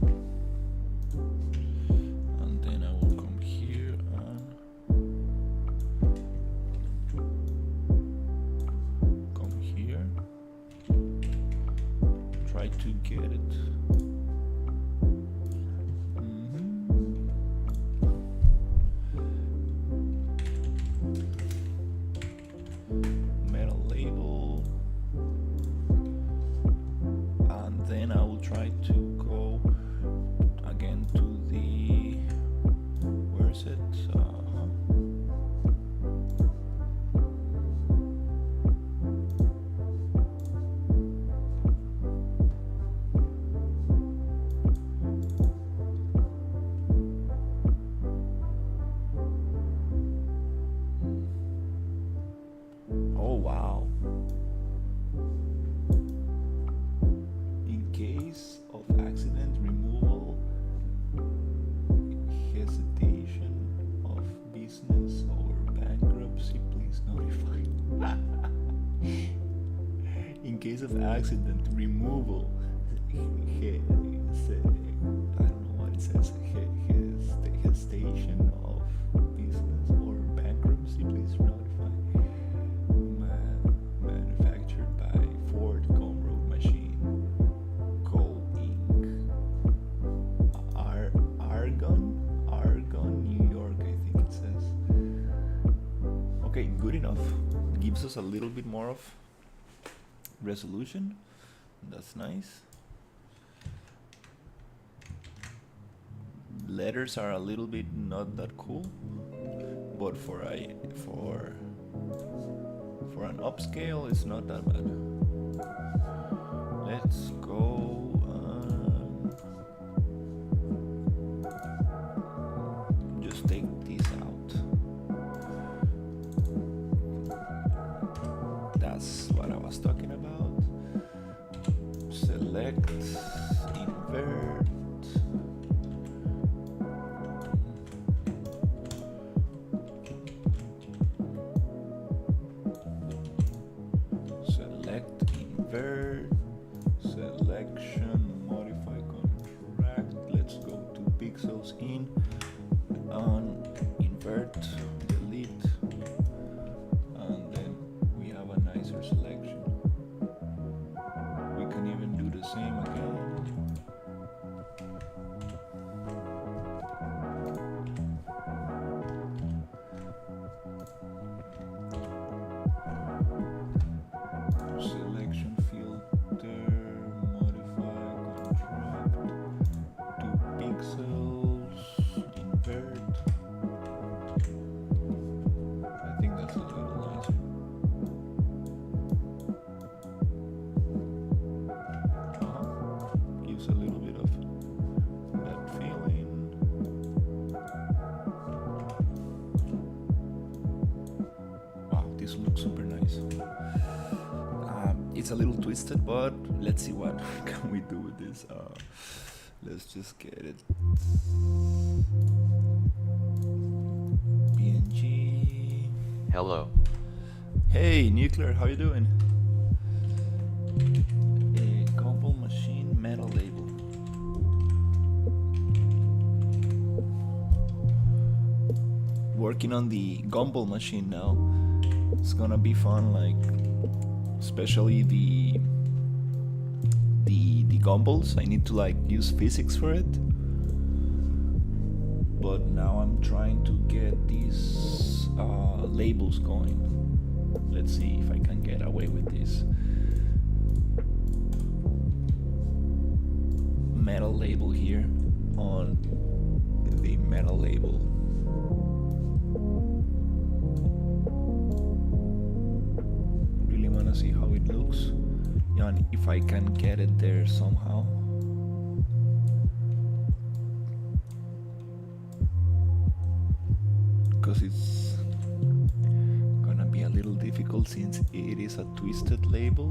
and then I will come here and come here, try to get it. Case of accident removal, I don't know what it says, hesitation of business or bankruptcy, please notify. Manufactured by Ford Comb Road Machine Co. Inc. Argonne, New York, I think it says. Okay, good enough. Gives us a little bit more of resolution. That's nice. Letters are a little bit not that cool, but for an upscale it's not that bad. Let's go just take this out. That's what I was talking about. Select, invert, select, invert, selection, modify contract. Let's go to pixels in, on, invert, delete, and then we have a nicer selection. We can even do the same again. Selection filter, modify contract, 2 pixels, invert. I think that's a little nicer. Gives a little bit of that feeling. Wow, this looks super nice. It's a little twisted, but let's see what can we do with this. Let's just get it. PNG. Hello. Hey, Nuclear, how you doing? A Combo Machine metal label. working on the gumball machine now. It's gonna be fun, like especially the gumballs. I need to like use physics for it. But now I'm trying to get these labels going. Let's see if I can get away with this. Metal label here on the metal label. Really want to see how it looks. Yeah, and if I can get it there somehow. Because it's gonna be a little difficult since it is a twisted label.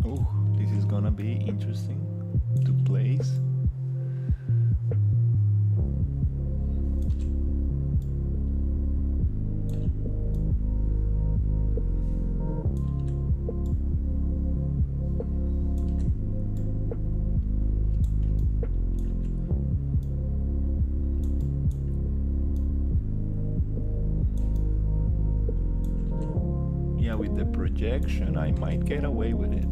Oh, this is gonna be interesting to place. Yeah, with the projection, I might get away with it.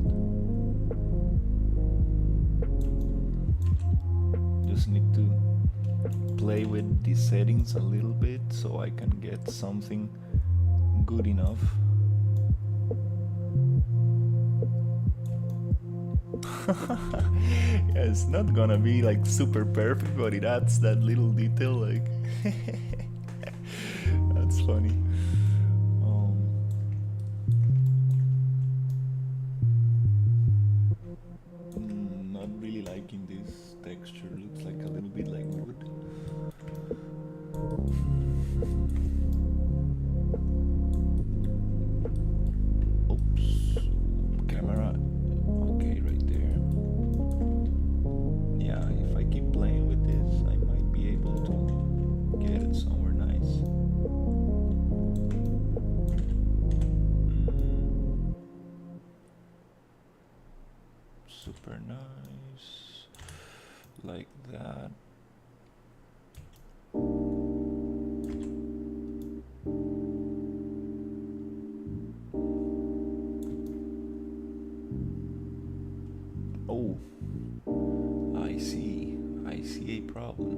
Just need to play with the settings a little bit so I can get something good enough. Yeah, it's not gonna be like super perfect, but it adds that little detail, like that's funny. Not really liking this texture. Looks like a little bit like wood. Oops. Camera. Okay, right there. Yeah, if I keep playing with this, I might be able to get it somewhere nice. Super nice. Like that. Oh, I see a problem.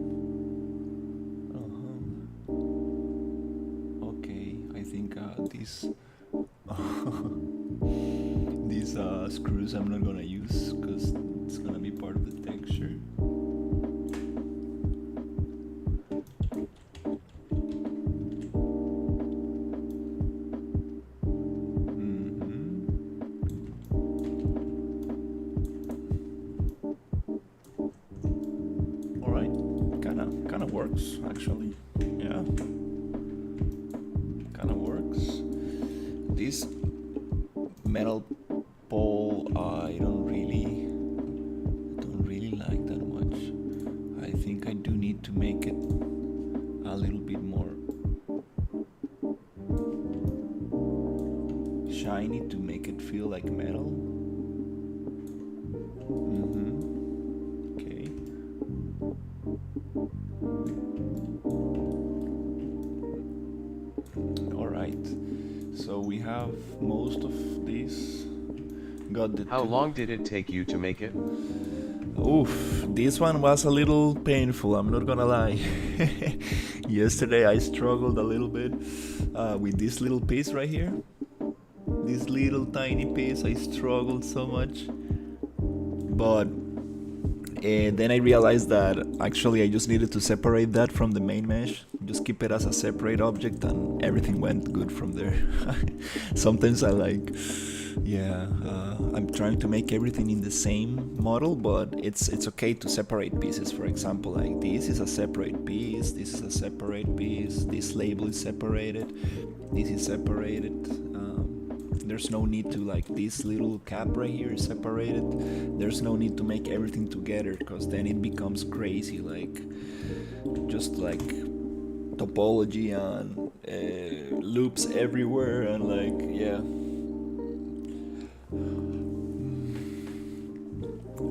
Okay, I think these these screws I'm not gonna use because it's gonna be part of the texture. Kinda works actually. Yeah, kinda works. This metal pole I don't really like that much. I think I do need to make it a little bit more shiny to make it feel like metal. Okay. Alright, so we have most of these. Got the How long did it take you to make it? Oof, this one was a little painful, I'm not gonna lie. Yesterday I struggled a little bit with this little piece right here. This little tiny piece, I struggled so much. But then I realized that actually I just needed to separate that from the main mesh. Just keep it as a separate object and everything went good from there. Sometimes I like, I'm trying to make everything in the same model, but it's okay to separate pieces. For example, like this is a separate piece, this is a separate piece, this label is separated, this is separated. There's no need to, like, this little cap right here is separated. There's no need to make everything together because then it becomes crazy, like just like topology and loops everywhere and like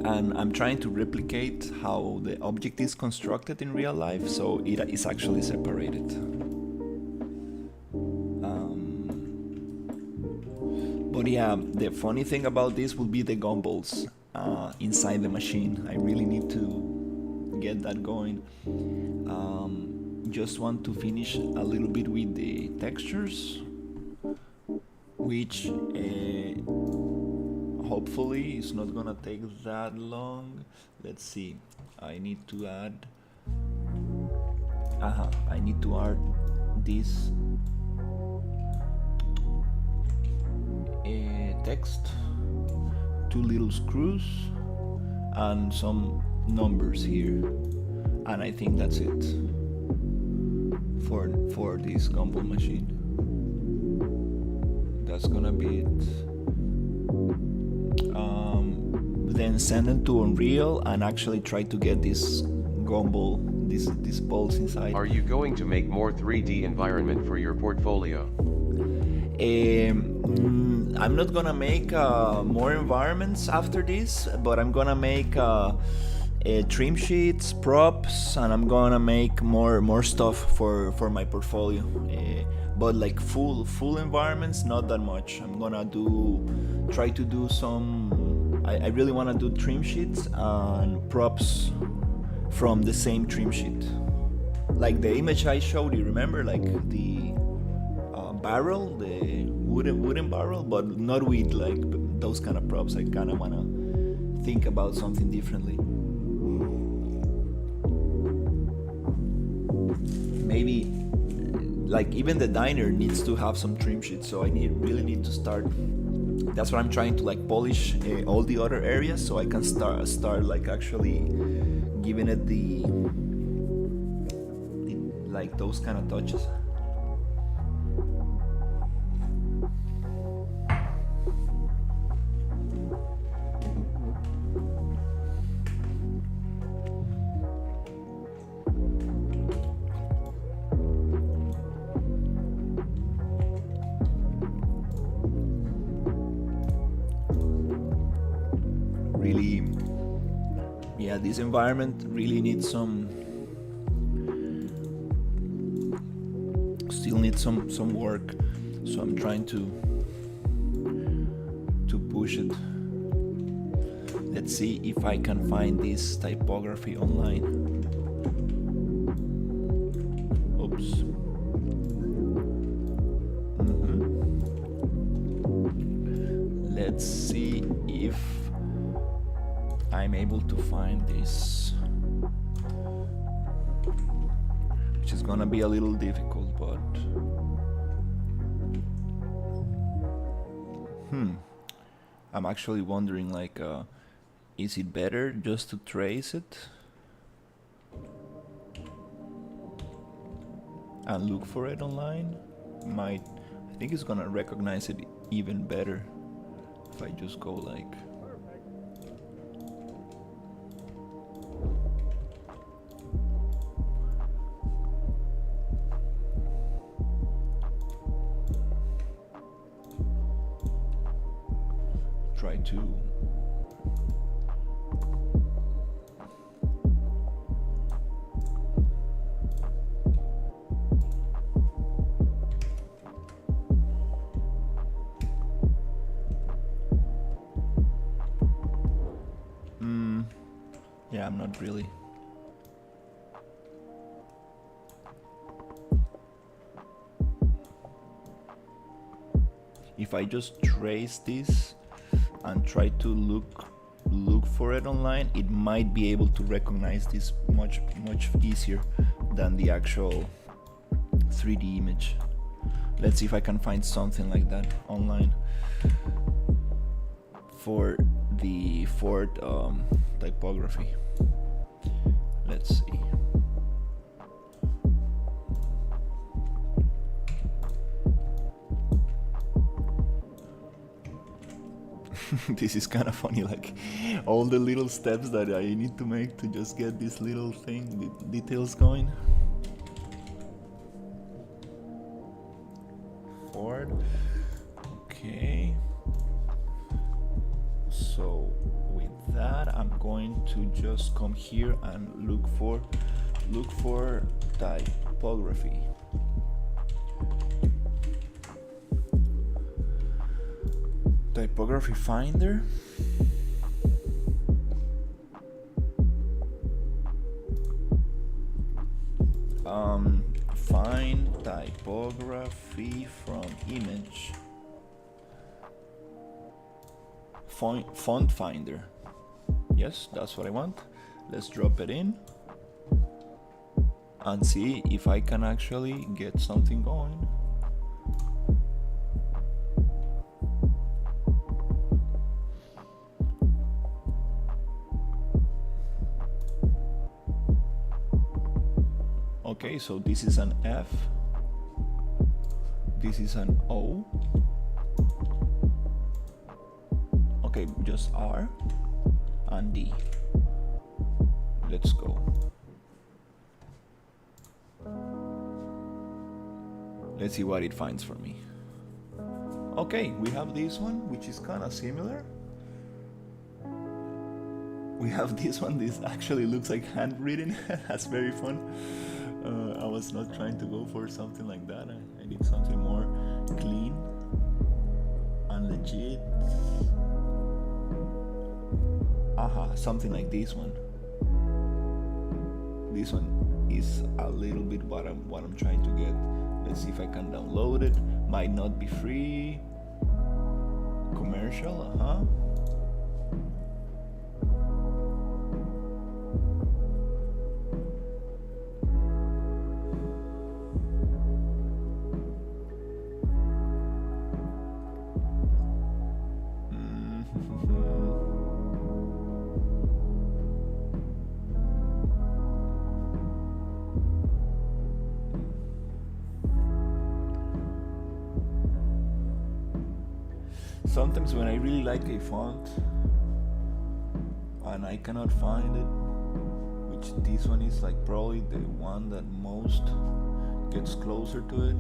and I'm trying to replicate how the object is constructed in real life, so it is actually separated. But yeah, the funny thing about this will be the gumballs inside the machine. I really need to get that going. Just want to finish a little bit with the textures, which hopefully is not gonna take that long. Let's see. I need to add. I need to add this text, two little screws, and some numbers here, and I think that's it for this gumball machine. That's gonna be it. Then send it to Unreal and actually try to get this gumball, these balls inside. Are you going to make more 3D environment for your portfolio? I'm not gonna make more environments after this, but I'm gonna make trim sheets, props, and I'm gonna make more stuff for my portfolio. But like full environments, not that much. I'm gonna try to do some. I really wanna do trim sheets and props from the same trim sheet. Like the image I showed you, remember? Like the barrel, the wooden barrel, but not with like those kind of props. I kind of want to think about something differently. Maybe like even the diner needs to have some trim sheets, so I really need to start. That's what I'm trying to like polish all the other areas, so I can start like actually giving it the like those kind of touches. Really, yeah, this environment really needs still needs some work, so I'm trying to push it. Let's see if I can find this typography online. Oops. Let's see if I'm able to find this, which is gonna be a little difficult, but I'm actually wondering, like, is it better just to trace it and look for it online? I think it's gonna recognize it even better if I just go like. Try to yeah, I'm not really. If I just trace this and try to look for it online, it might be able to recognize this much easier than the actual 3D image. Let's see if I can find something like that online for the Ford typography. Let's see. This is kind of funny, like all the little steps that I need to make to just get this little thing, the details going. Ford. Okay. So with that that, I'm going to just come here and look for typography. Typography finder. Find typography from image. Font finder. Yes, that's what I want. Let's drop it in and see if I can actually get something going. Okay, so this is an F, this is an O, okay, just R and D. Let's go. Let's see what it finds for me. Okay, we have this one, which is kind of similar. We have this one, this actually looks like handwritten. That's very fun. I was not trying to go for something like that. I need something more clean and legit. Aha, something like this one. This one is a little bit what I'm trying to get. Let's see if I can download it. Might not be free. Commercial, Sometimes when I really like a font and I cannot find it, which this one is like probably the one that most gets closer to it.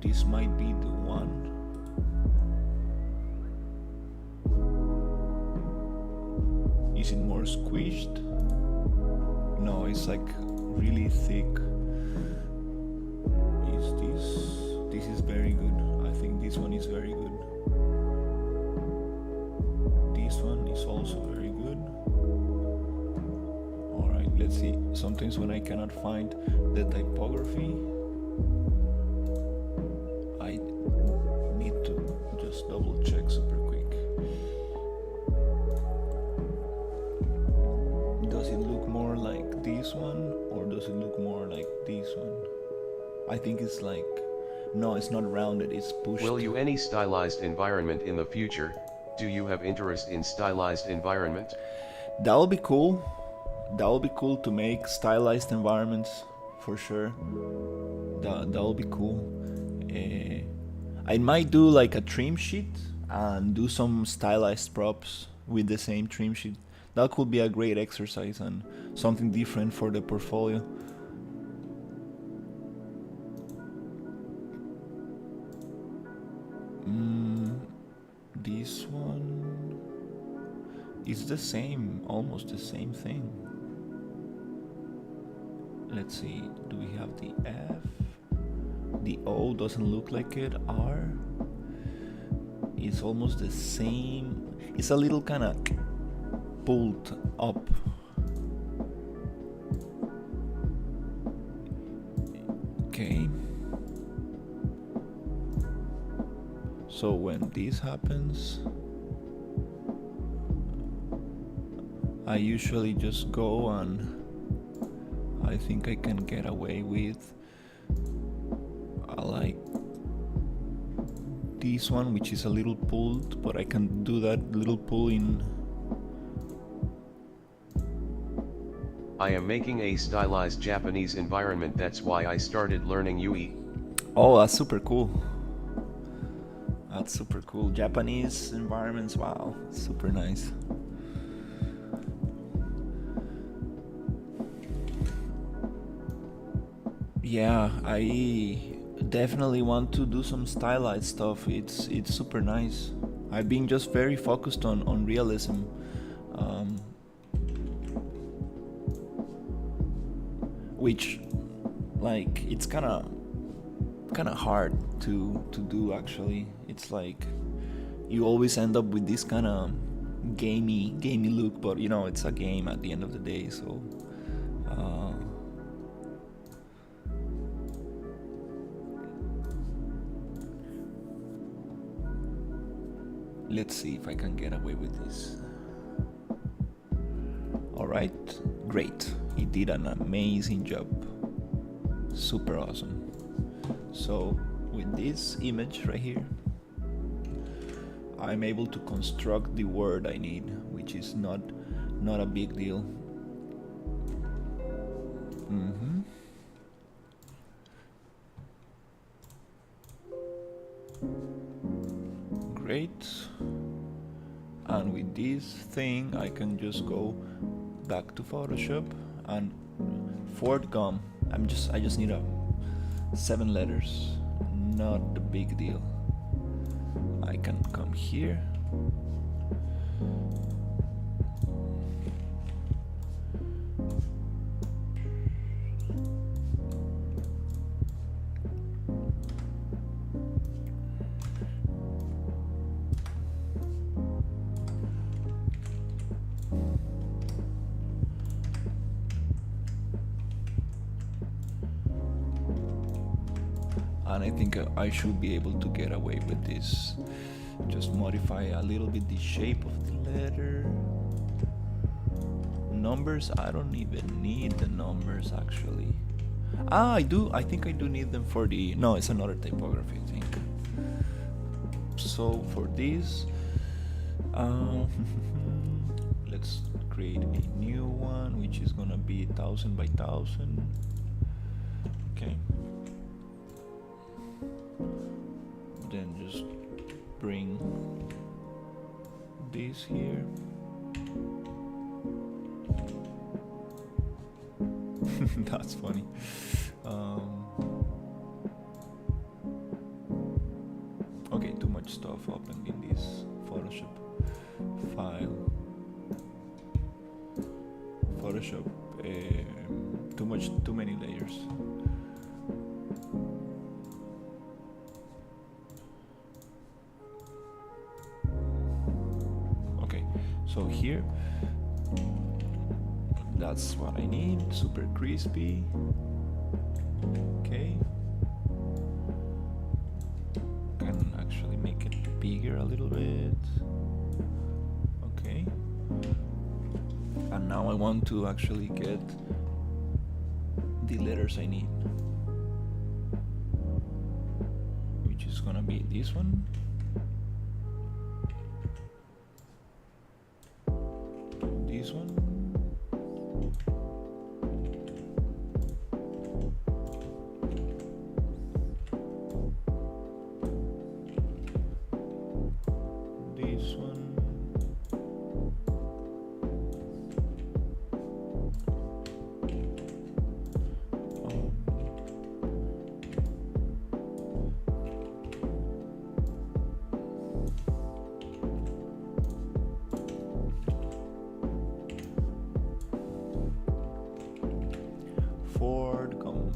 This might be the one. Is it more squished? No, it's like really thick. This is very good. I think this one is very good. This one is also very good. Alright, let's see. Sometimes when I cannot find the typography, I need to just double check super quick. Does it look more like this one or does it look more like this one? I think it's like, no, it's not rounded, it's pushed. Will you any stylized environment in the future? Do you have interest in stylized environment? That would be cool. That would be cool to make stylized environments, for sure. That would be cool. I might do like a trim sheet and do some stylized props with the same trim sheet. That could be a great exercise and something different for the portfolio. This one is the same, almost the same thing. Let's see, do we have the F? The O doesn't look like it. R is almost the same. It's a little kind of pulled up. Okay. So when this happens, I usually just go and I think I can get away with like this one, which is a little pulled, but I can do that little pull in. I am making a stylized Japanese environment, that's why I started learning UE. Oh, that's super cool. That's super cool. Japanese environments, wow, super nice. Yeah, definitely want to do some stylized stuff. It's super nice. I've been just very focused on realism. Um, which, like, it's kind of hard to do actually. It's like you always end up with this kind of gamey look, but you know it's a game at the end of the day. So let's see if I can get away with this. Alright, great. He did an amazing job. Super awesome. So with this image right here, I'm able to construct the word I need, which is not a big deal. Great. And with this thing I can just go back to Photoshop and fourth gum. I just need 7 letters. Not a big deal. I can come here. And I think I should be able to get away with this. Just modify a little bit the shape of the letter. Numbers, I don't even need the numbers actually. I do. I think I do need them for the... No, it's another typography, I think. So for this, let's create a new one, which is gonna be 1000 by 1000. Okay. Then just bring this here. That's funny. Okay, too much stuff opened in this Photoshop file. Photoshop, too many layers. So here, that's what I need, super crispy. Okay. Can actually make it bigger a little bit. Okay. And now I want to actually get the letters I need, which is gonna be this one. This one. This one. Ford gum.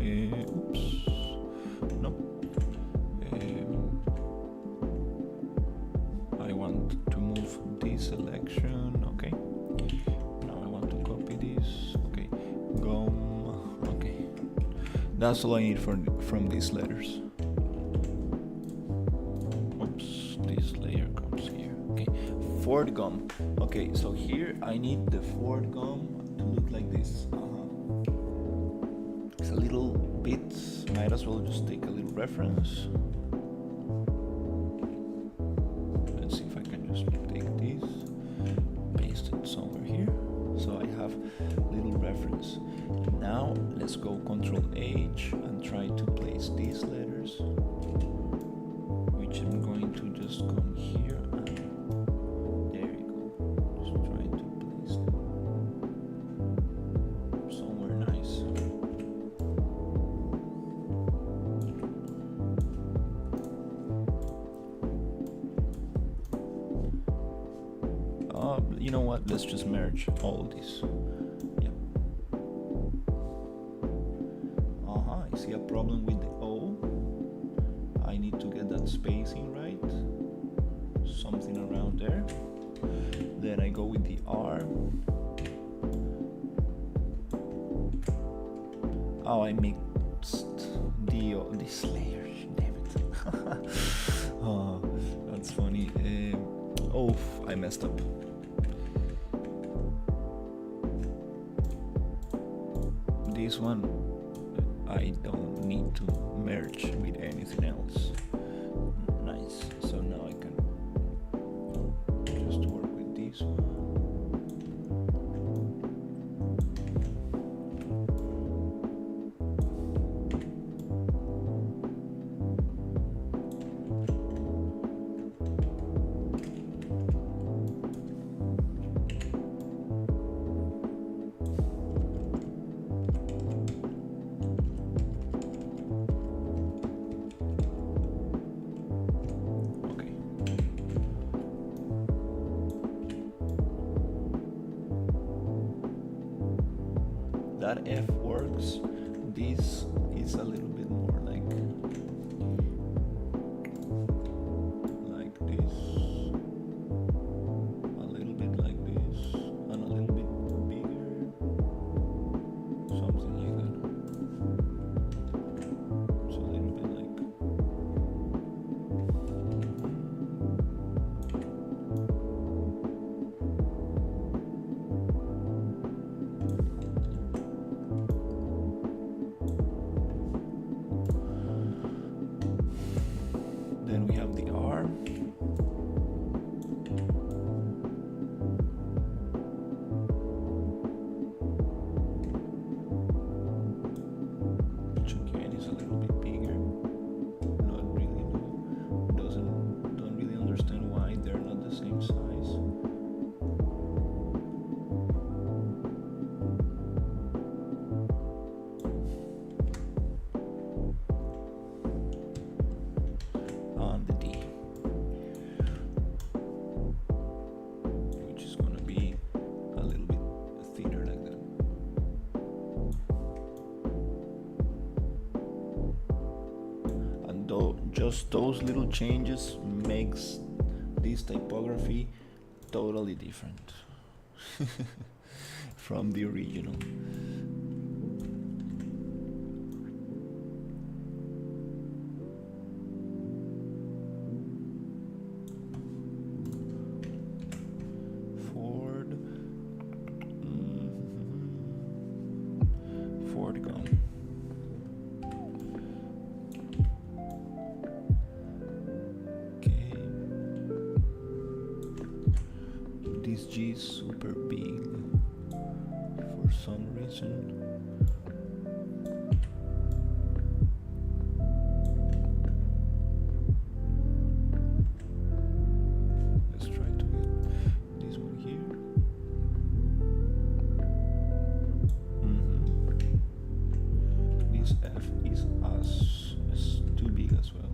Oops. Nope. I want to move this selection. Okay. Now I want to copy this. Okay. Gum. Okay. That's all I need from these letters. Oops. This layer comes here. Okay. Ford gum. Okay. So here I need the Ford gum to look like this. It's a little bit. Might as well just take a little reference. Let's see if I can just take this, paste it somewhere here, so I have little reference let's go Control H and try to place these letters, which I'm going to just come here and there you go. Just try to place them somewhere nice. You know what? Let's just merge all these. Yep. I see a problem with the O. I need to get that spacing right. Something around there. Then I go with the R. Oh, I mixed this layer. Damn it. Oh, that's funny. Oh, I messed up. This one I don't need to merge with anything else. Nice. So now I can just work with this one. That F works. This is a little bit more like this, a little bit like this, and a little bit bigger, something like that. It's a little bit like then we have the R. Which again is a little bit bigger. Not really don't really understand why they're not the same size. On the D, which is going to be a little bit thinner like that. And just those little changes makes this typography totally different from the original. Ford gone. Okay. This G is super big for some reason. Let's try to get this one here. This F is too big as well.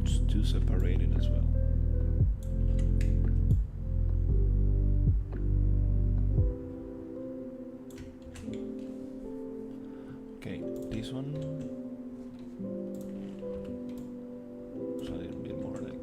It's too separated as well. Okay, this one is a little bit more like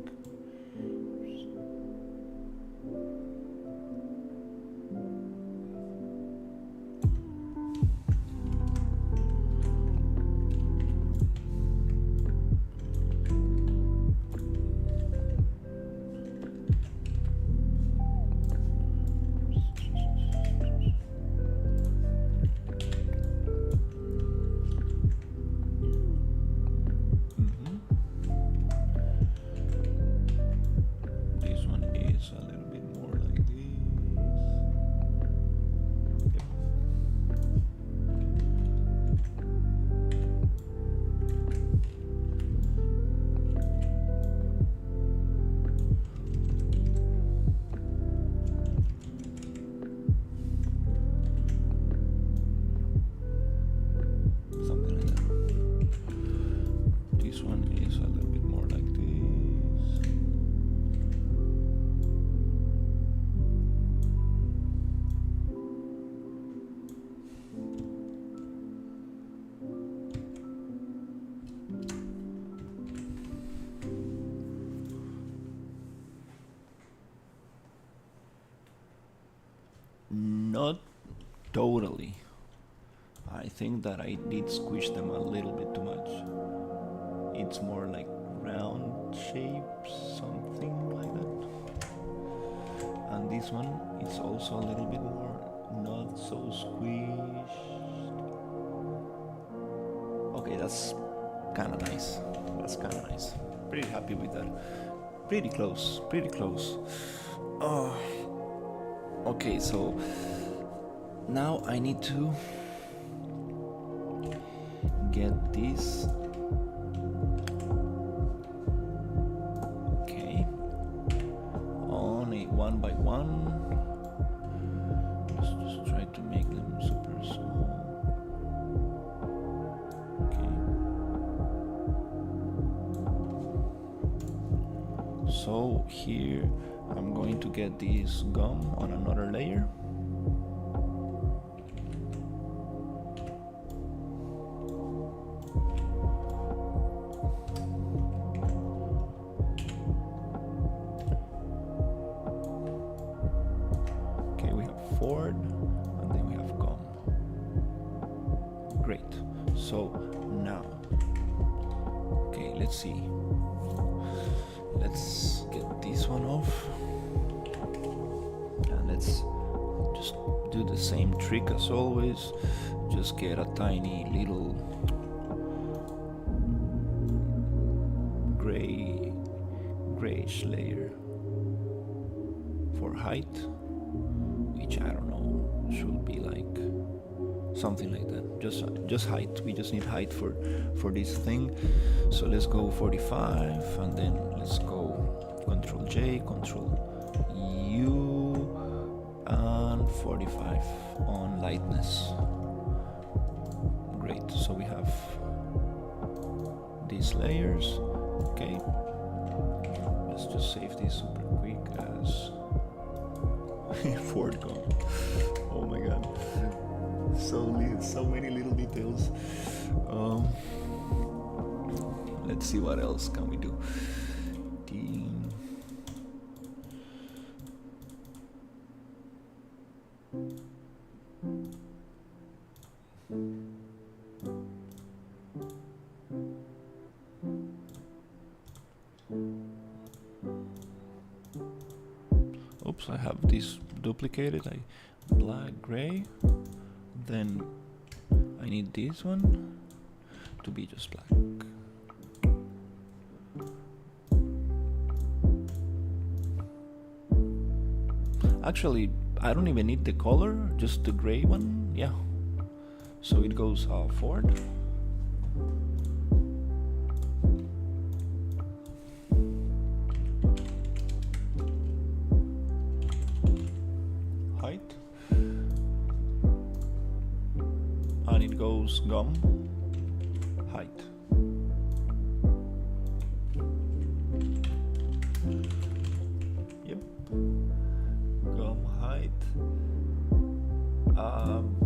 Not totally. I think that I did squish them a little bit too much. It's more like round shapes, something like that. And this one is also a little bit more not so squished. Okay, that's kind of nice. That's kind of nice. Pretty happy with that. Pretty close, pretty close. Oh, okay, so now I need to get this. Okay, on a one by one. Let's just try to make them super small. Okay. So here I'm going to get this gum on another layer. Ford, and then we have gum. Great. So now, okay, let's see. Let's get this one off, and let's just do the same trick as always. Just get a tiny little grayish layer for height, which I don't know, should be like something like that. Just height. We just need height for this thing. So let's go 45, and then let's go Control J, Control U, and 45 on lightness. Great. So we have these layers. Okay. Let's just save this super quick as Ford gum. Oh my god. So many little details. Let's see what else can we do. Oops, I have this duplicated. Black, gray. Then I need this one to be just black. Actually, I don't even need the color, just the gray one. Yeah. So it goes forward. Height. And it goes gum. Height. Yep. Gum height.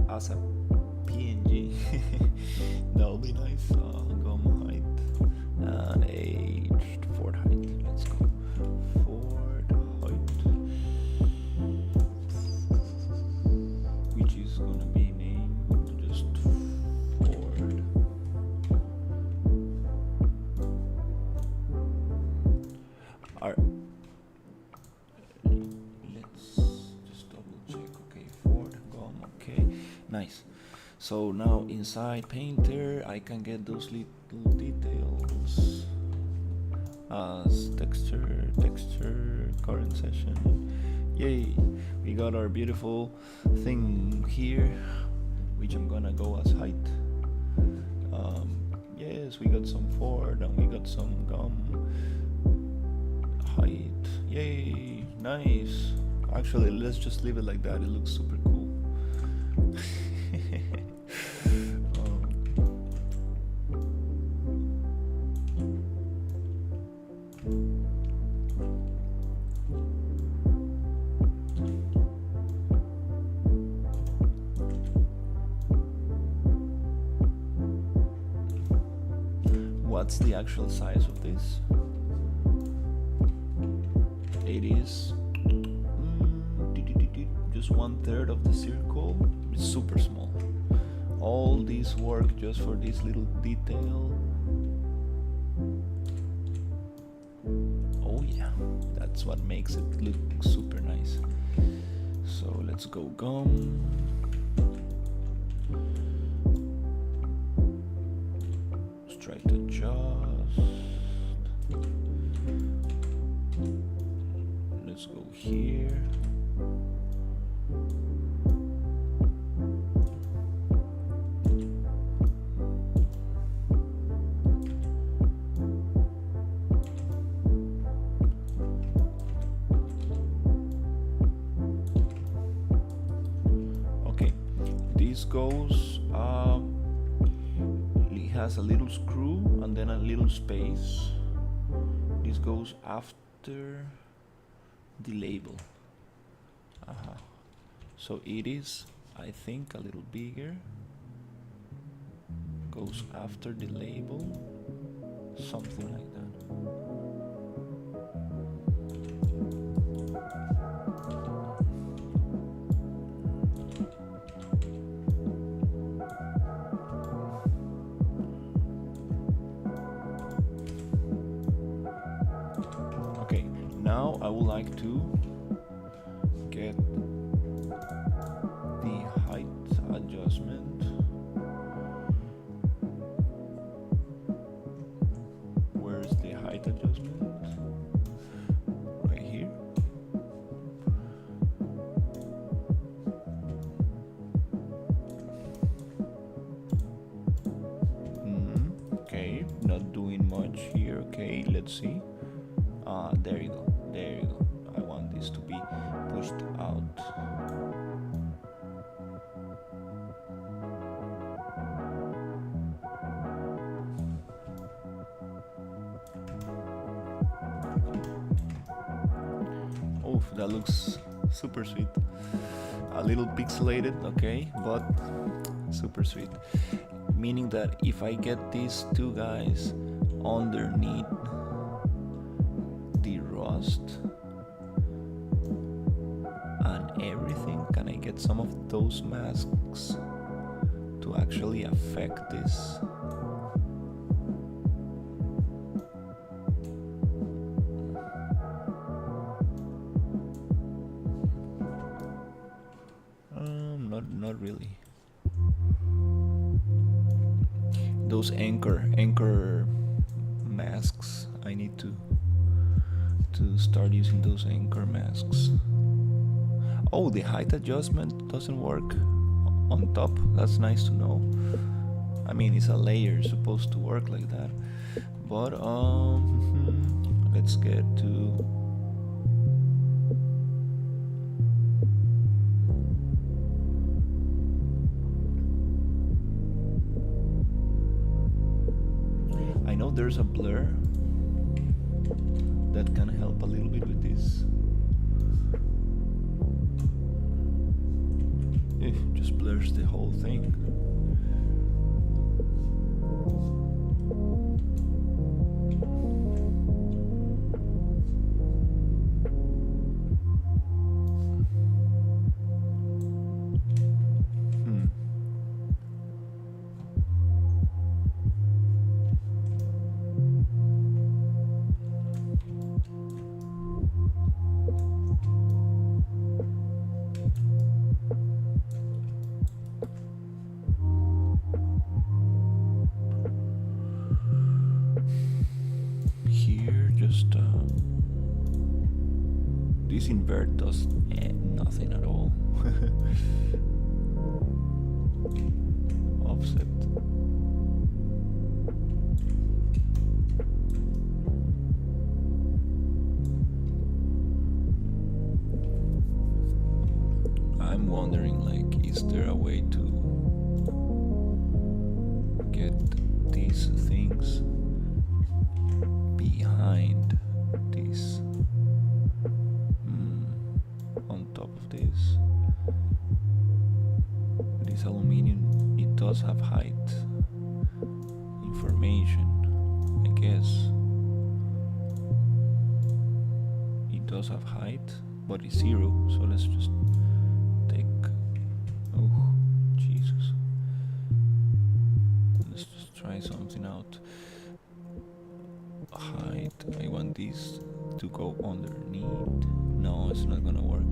As a PNG. That'll be nice. Gum height and aged Ford height. Let's go. Ford height, which is gonna be named just Ford. Alright. Let's just double check. Okay, Ford, gum. Okay, nice. So now inside Painter, I can get those little details as texture, current session. Yay! We got our beautiful thing here, which I'm gonna go as height. Yes, we got some Ford and we got some gum. Height. Yay! Nice. Actually, let's just leave it like that. It looks super cool. What's the actual size of this? It is just 1/3 of the circle. It's super small. All this work just for this little detail. Oh yeah, that's what makes it look super nice. So let's go gum. Let's try to adjust. Let's go here. This goes, it has a little screw and then a little space. This goes after the label. So it is, I think, a little bigger. Goes after the label, something like that. Now I would like to get the height adjustment. Where's the height adjustment? Right here. Okay, not doing much here. Okay, let's see. There you go. There you go. I want this to be pushed out. Oh, that looks super sweet. A little pixelated, okay, but super sweet. Meaning that if I get these two guys underneath the rust and everything, can I get some of those masks to actually affect this? Not really. Those anchor masks, I need to start using those anchor masks. Oh, the height adjustment doesn't work on top. That's nice to know. I mean, it's a layer, supposed to work like that. But let's get to there's a blur that can help a little bit with this. It just blurs the whole thing. This invert does nothing at all. Offset. I'm wondering, like, is there a way to get these things behind this? On top of this aluminum, it does have height information, I guess. It does have height, but it's 0, so let's just this to go underneath. No, it's not gonna work.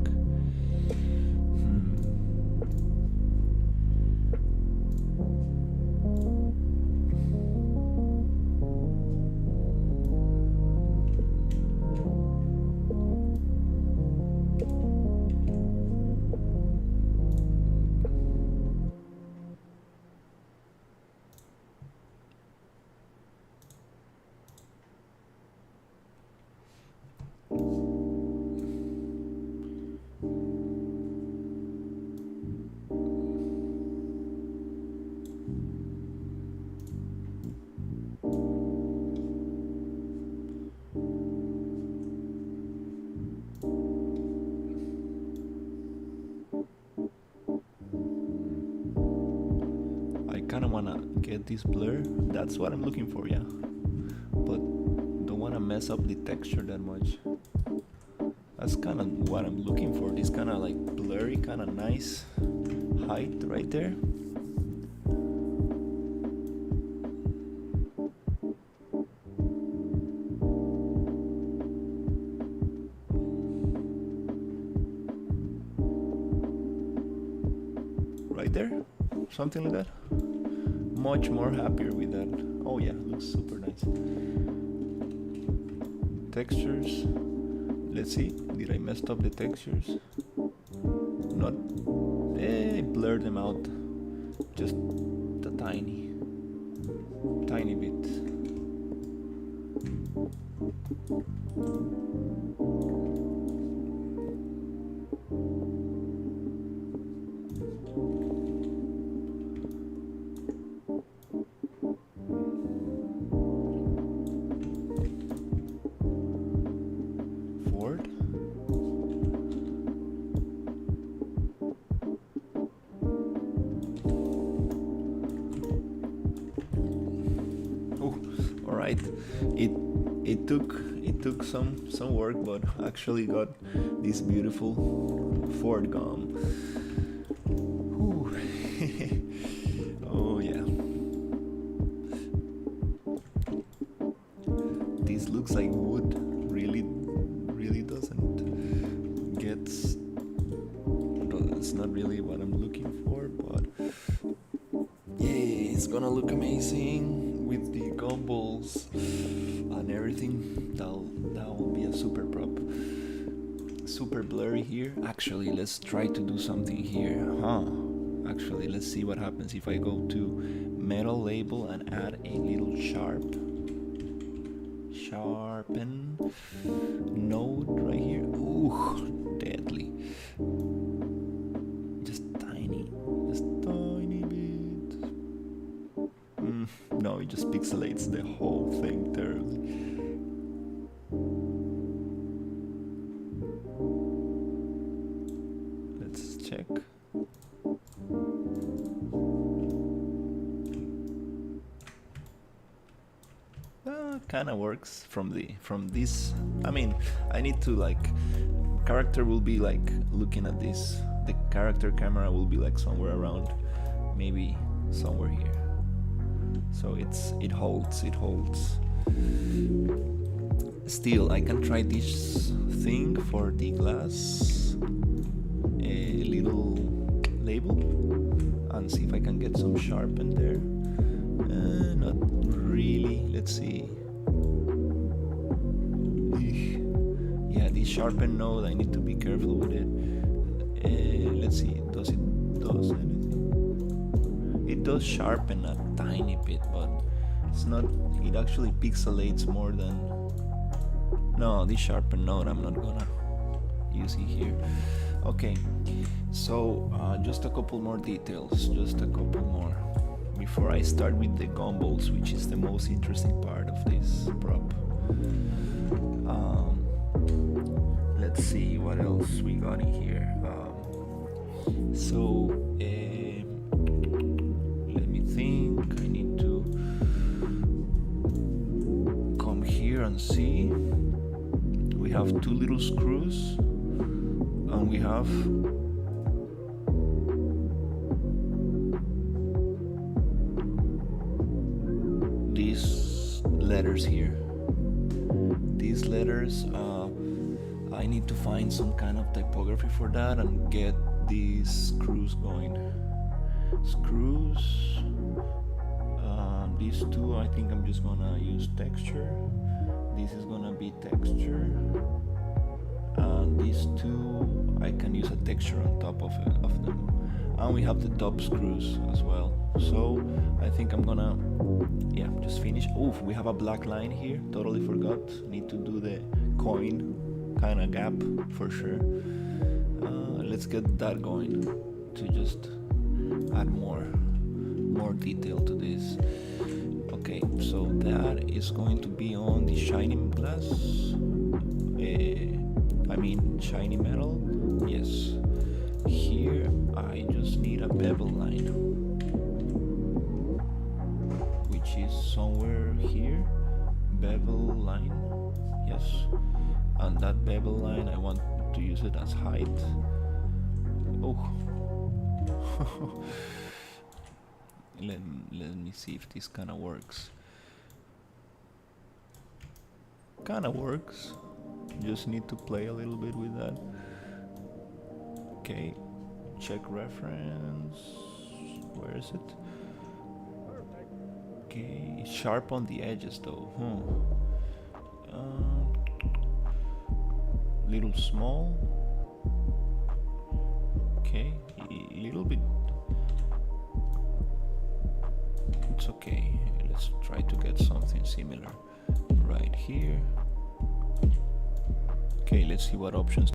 Kind of wanna get this blur. That's what I'm looking for, yeah. But don't wanna mess up the texture that much. That's kind of what I'm looking for. This kind of like blurry, kind of nice height right there. Right there, something like that. Much more happier with that. Oh yeah, looks super nice. Textures. Let's see. Did I mess up the textures? Not. Blur them out. Just a tiny bit. Right, it took some work, but actually got this beautiful forearm. Oh yeah, this looks like wood. Really doesn't get. It's not really what I'm looking for, but yeah, it's gonna look amazing with the gumballs and everything. That will be a super prop. Super blurry here. Actually, let's try to do something here. Actually, let's see what happens if I go to metal label and add a little sharpen node right here. Ooh, deadly. Just tiny bit. No, it just pixelates the whole thing terribly. Let's check. Kind of works from this. I mean, I need to like, character will be like looking at this. The character camera will be like somewhere around, maybe somewhere here. So it holds. Still, I can try this thing for the glass, a little label, and see if I can get some sharpen there. Not really. Let's see. Yeah, this sharpen node, I need to be careful with it. Let's see. Does anything? It does sharpen a tiny bit, but it's not. It actually pixelates more than. No, this sharpen node I'm not gonna use it here. Okay, so just a couple more details, before I start with the gumballs, which is the most interesting part of this prop. Let's see what else we got in here. Let me think. I need to come here and see. We have two little screws, and we have these letters here. These letters, I need to find some kind of typography for that and get these screws going. Screws. These two, I think I'm just gonna use texture. This is gonna be texture. And these two, I can use a texture on top of them. And we have the top screws as well. So I think I'm gonna, yeah, just finish. Oof, we have a black line here. Totally forgot. Need to do the coin kind of gap for sure. Let's get that going to just add more detail to this. Okay, so that is going to be on the shiny glass. I mean shiny metal. Yes. Here I just need a bevel line, which is somewhere here. Bevel line. Yes. And that bevel line, I want to use it as height. Oh. Let me see if this kind of works. Kind of works. Just need to play a little bit with that. Okay, check reference. Where is it? Okay, it's sharp on the edges though. Little small. Okay, little bit. It's okay. Let's try to get something similar right here. Okay, let's see what options